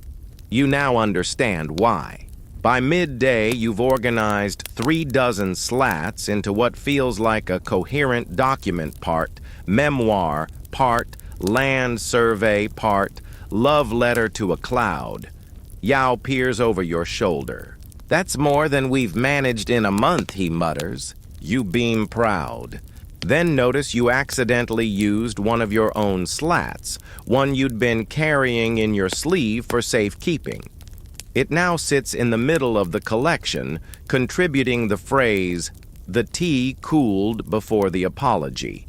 You now understand why. By midday, you've organized 3 dozen slats into what feels like a coherent document: part memoir, part land survey, part love letter to a cloud. Yao peers over your shoulder. "That's more than we've managed in a month," he mutters. You beam proud. Then notice you accidentally used one of your own slats, one you'd been carrying in your sleeve for safekeeping. It now sits in the middle of the collection, contributing the phrase, "The tea cooled before the apology."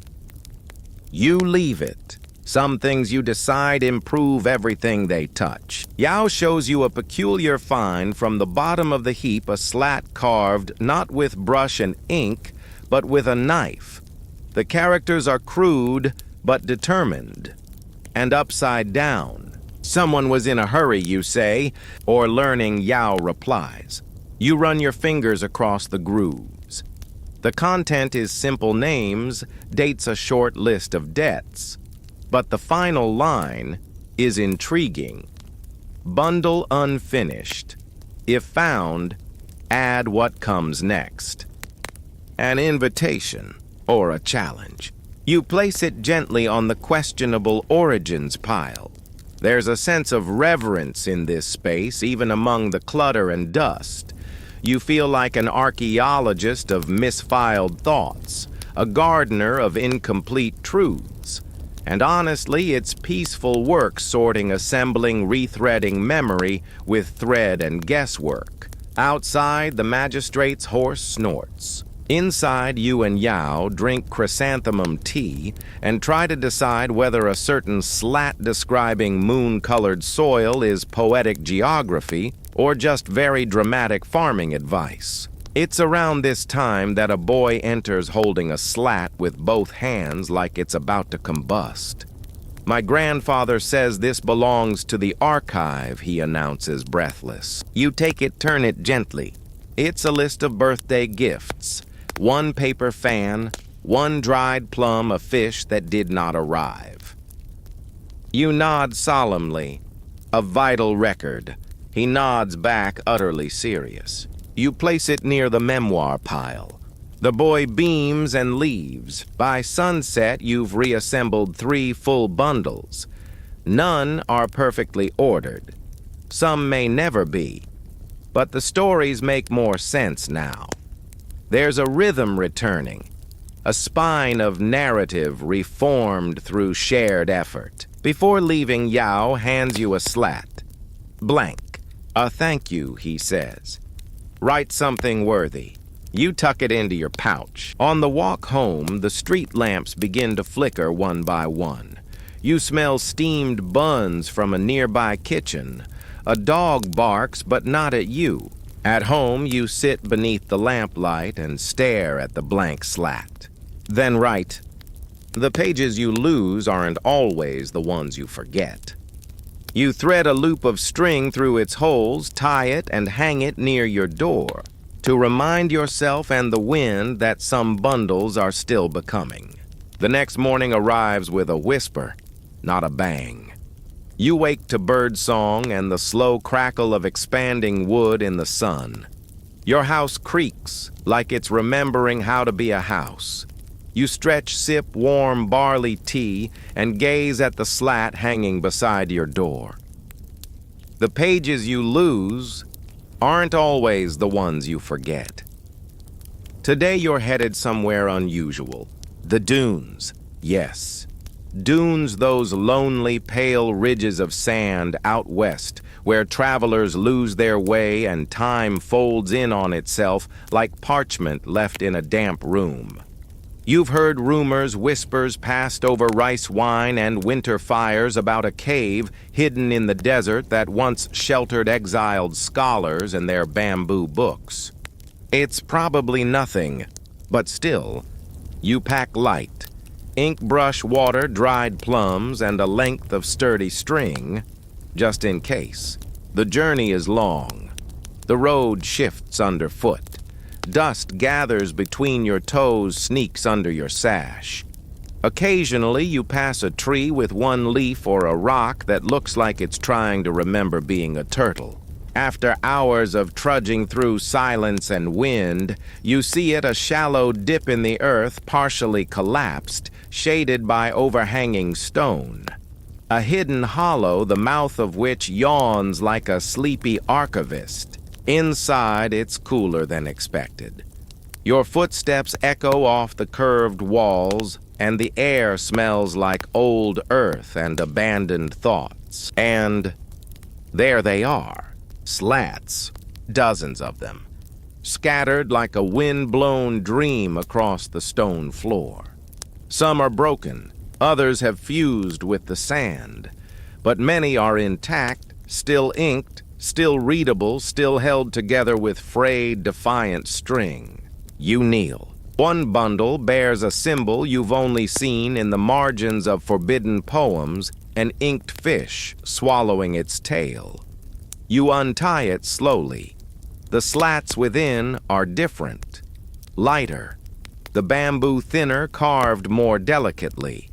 You leave it. Some things you decide improve everything they touch. Yao shows you a peculiar find from the bottom of the heap, a slat carved not with brush and ink, but with a knife. The characters are crude, but determined. And upside down. Someone was in a hurry, you say, or learning, Yao replies. You run your fingers across the grooves. The content is simple names, dates a short list of debts. But the final line is intriguing. Bundle unfinished. If found, add what comes next. An invitation or a challenge. You place it gently on the questionable origins pile. There's a sense of reverence in this space, even among the clutter and dust. You feel like an archaeologist of misfiled thoughts, a gardener of incomplete truths. And honestly, it's peaceful work sorting, assembling, rethreading memory with thread and guesswork. Outside, the magistrate's horse snorts. Inside, you and Yao drink chrysanthemum tea and try to decide whether a certain slat describing moon-colored soil is poetic geography or just very dramatic farming advice. It's around this time that a boy enters holding a slat with both hands like it's about to combust. My grandfather says this belongs to the archive, he announces, breathless. You take it, turn it gently. It's a list of birthday gifts. 1 paper fan, 1 dried plum, a fish that did not arrive. You nod solemnly. A vital record. He nods back, utterly serious. You place it near the memoir pile. The boy beams and leaves. By sunset, you've reassembled 3 full bundles. None are perfectly ordered. Some may never be. But the stories make more sense now. There's a rhythm returning, a spine of narrative reformed through shared effort. Before leaving, Yao hands you a slat. Blank. A thank you, he says. Write something worthy. You tuck it into your pouch. On the walk home, the street lamps begin to flicker one by one. You smell steamed buns from a nearby kitchen. A dog barks, but not at you. At home, you sit beneath the lamplight and stare at the blank slat. Then write. The pages you lose aren't always the ones you forget. You thread a loop of string through its holes, tie it, and hang it near your door to remind yourself and the wind that some bundles are still becoming. The next morning arrives with a whisper, not a bang. You wake to birdsong and the slow crackle of expanding wood in the sun. Your house creaks like it's remembering how to be a house. You stretch, sip warm barley tea, and gaze at the slat hanging beside your door. The pages you lose aren't always the ones you forget. Today you're headed somewhere unusual. The dunes, yes. Dunes, those lonely, pale ridges of sand out west, where travelers lose their way and time folds in on itself like parchment left in a damp room. You've heard rumors, whispers passed over rice wine and winter fires about a cave hidden in the desert that once sheltered exiled scholars and their bamboo books. It's probably nothing, but still, you pack light. Ink brush, water, dried plums, and a length of sturdy string, just in case. The journey is long. The road shifts underfoot. Dust gathers between your toes, sneaks under your sash. Occasionally, you pass a tree with one leaf or a rock that looks like it's trying to remember being a turtle. After hours of trudging through silence and wind, you see it, a shallow dip in the earth, partially collapsed, shaded by overhanging stone. A hidden hollow, the mouth of which yawns like a sleepy archivist. Inside, it's cooler than expected. Your footsteps echo off the curved walls, and the air smells like old earth and abandoned thoughts. And there they are. Slats, dozens of them, scattered like a wind-blown dream across the stone floor. Some are broken, others have fused with the sand, but many are intact, still inked, still readable, still held together with frayed, defiant string. You kneel. One bundle bears a symbol you've only seen in the margins of forbidden poems, an inked fish swallowing its tail. You untie it slowly. The slats within are different, lighter, the bamboo thinner, carved more delicately.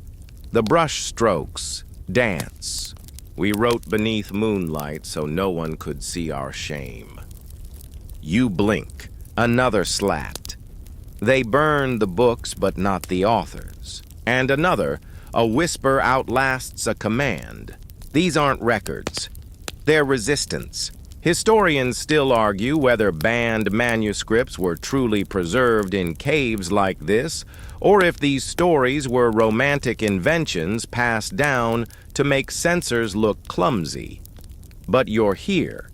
The brush strokes dance. We wrote beneath moonlight so no one could see our shame. You blink, another slat. They burn the books but not the authors. And another, a whisper outlasts a command. These aren't records. They're resistance. Historians still argue whether banned manuscripts were truly preserved in caves like this, or if these stories were romantic inventions passed down to make censors look clumsy. But you're here,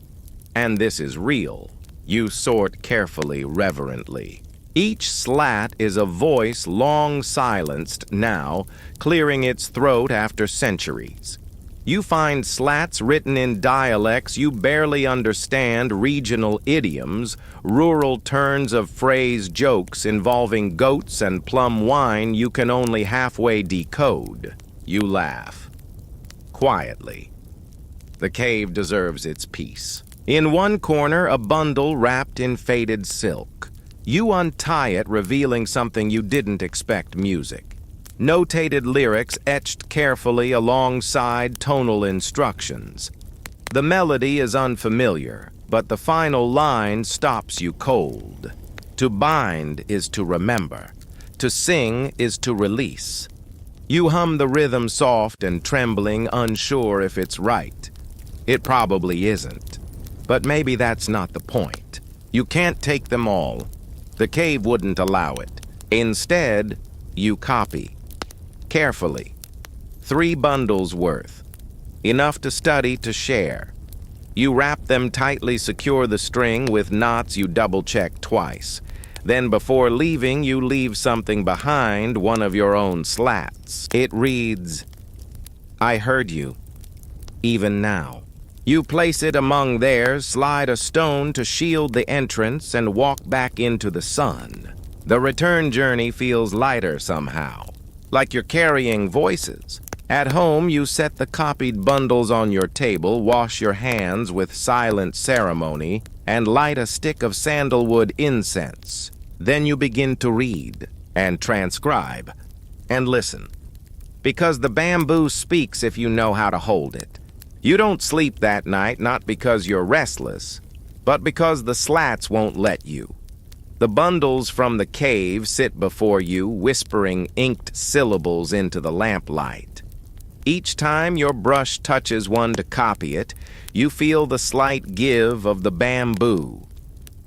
and this is real. You sort carefully, reverently. Each slat is a voice long silenced now, clearing its throat after centuries. You find slats written in dialects you barely understand, regional idioms, rural turns of phrase jokes involving goats and plum wine you can only halfway decode. You laugh. Quietly. The cave deserves its peace. In one corner, a bundle wrapped in faded silk. You untie it, revealing something you didn't expect: music. Notated lyrics etched carefully alongside tonal instructions. The melody is unfamiliar, but the final line stops you cold. To bind is to remember. To sing is to release. You hum the rhythm soft and trembling, unsure if it's right. It probably isn't. But maybe that's not the point. You can't take them all. The cave wouldn't allow it. Instead, you copy. Carefully. 3 bundles worth. Enough to study, to share. You wrap them tightly, secure the string with knots you double-check twice. Then before leaving, you leave something behind, one of your own slats. It reads, "I heard you, even now." You place it among theirs, slide a stone to shield the entrance, and walk back into the sun. The return journey feels lighter somehow. Like you're carrying voices. At home, you set the copied bundles on your table, wash your hands with silent ceremony, and light a stick of sandalwood incense. Then you begin to read, and transcribe, and listen. Because the bamboo speaks if you know how to hold it. You don't sleep that night, not because you're restless, but because the slats won't let you. The bundles from the cave sit before you, whispering inked syllables into the lamplight. Each time your brush touches one to copy it, you feel the slight give of the bamboo,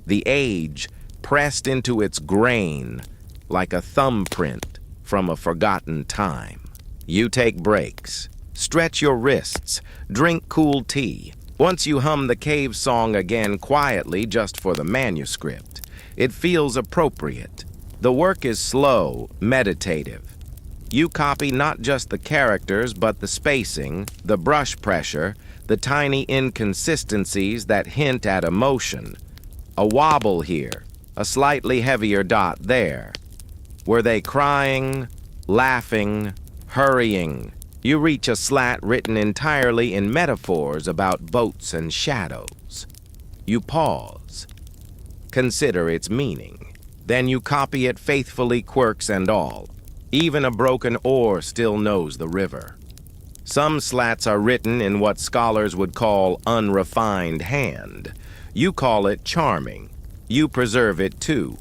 the age pressed into its grain like a thumbprint from a forgotten time. You take breaks, stretch your wrists, drink cool tea. Once you hum the cave song again quietly just for the manuscript. It feels appropriate. The work is slow, meditative. You copy not just the characters, but the spacing, the brush pressure, the tiny inconsistencies that hint at emotion. A wobble here, a slightly heavier dot there. Were they crying, laughing, hurrying? You reach a slat written entirely in metaphors about boats and shadows. You pause. Consider its meaning. Then you copy it faithfully, quirks and all. Even a broken oar still knows the river. Some slats are written in what scholars would call unrefined hand. You call it charming. You preserve it too.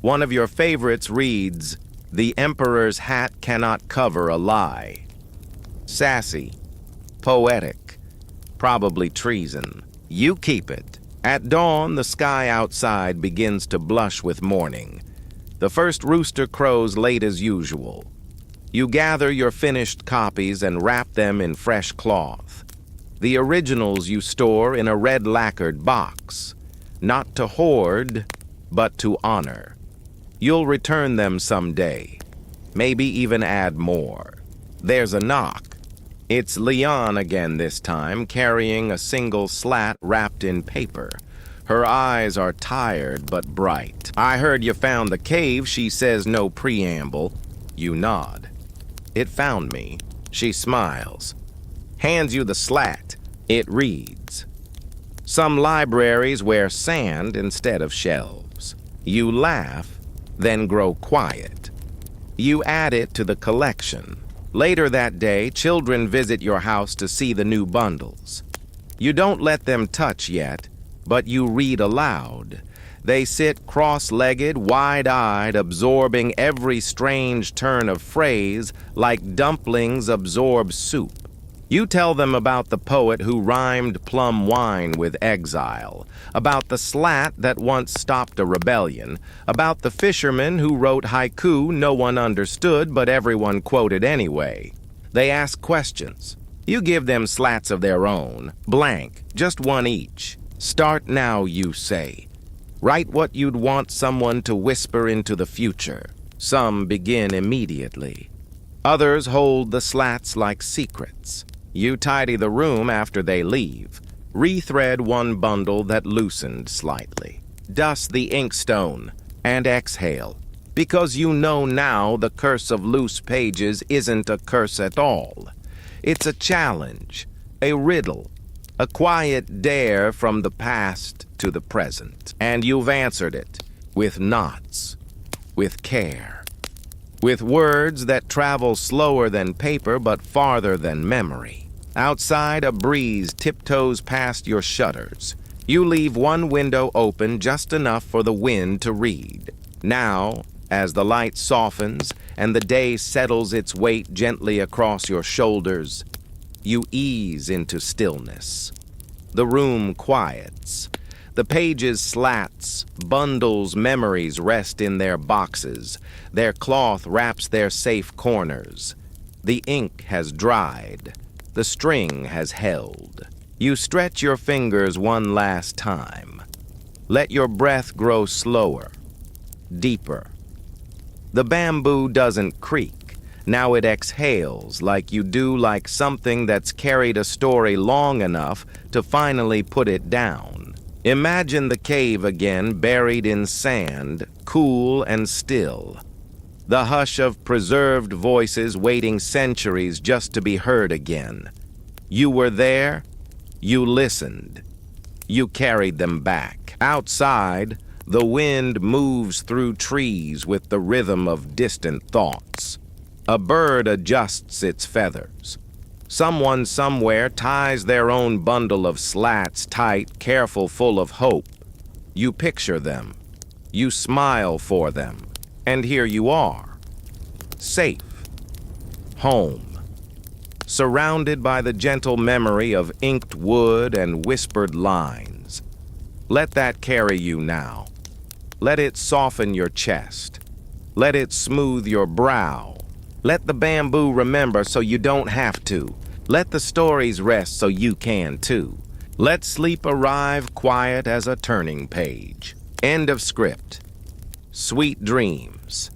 One of your favorites reads, "The emperor's hat cannot cover a lie." Sassy, poetic, probably treason. You keep it. At dawn, the sky outside begins to blush with morning. The first rooster crows late as usual. You gather your finished copies and wrap them in fresh cloth. The originals you store in a red lacquered box, not to hoard, but to honor. You'll return them someday, maybe even add more. There's a knock. It's Leon again this time, carrying a single slat wrapped in paper. Her eyes are tired but bright. "I heard you found the cave," she says, no preamble. You nod. "It found me." She smiles. Hands you the slat. It reads, "Some libraries wear sand instead of shelves." You laugh, then grow quiet. You add it to the collection. Later that day, children visit your house to see the new bundles. You don't let them touch yet, but you read aloud. They sit cross-legged, wide-eyed, absorbing every strange turn of phrase like dumplings absorb soup. You tell them about the poet who rhymed plum wine with exile, about the slat that once stopped a rebellion, about the fisherman who wrote haiku no one understood but everyone quoted anyway. They ask questions. You give them slats of their own, blank, just one each. "Start now," you say. Write what you'd want someone to whisper into the future. Some begin immediately. Others hold the slats like secrets. You tidy the room after they leave. Rethread one bundle that loosened slightly. Dust the inkstone and exhale, because you know now the curse of loose pages isn't a curse at all. It's a challenge, a riddle, a quiet dare from the past to the present. And you've answered it with knots, with care, with words that travel slower than paper but farther than memory. Outside, a breeze tiptoes past your shutters. You leave one window open just enough for the wind to read. Now, as the light softens and the day settles its weight gently across your shoulders, you ease into stillness. The room quiets. The pages slats, bundles, memories rest in their boxes. Their cloth wraps their safe corners. The ink has dried. The string has held. You stretch your fingers one last time. Let your breath grow slower, deeper. The bamboo doesn't creak. Now it exhales like you do, like something that's carried a story long enough to finally put it down. Imagine the cave again, buried in sand, cool and still. The hush of preserved voices waiting centuries just to be heard again. You were there, you listened, you carried them back. Outside, the wind moves through trees with the rhythm of distant thoughts. A bird adjusts its feathers. Someone somewhere ties their own bundle of slats tight, careful, full of hope. You picture them. You smile for them. And here you are, safe, home, surrounded by the gentle memory of inked wood and whispered lines. Let that carry you now. Let it soften your chest. Let it smooth your brow. Let the bamboo remember so you don't have to. Let the stories rest so you can too. Let sleep arrive quiet as a turning page. End of script. Sweet dreams.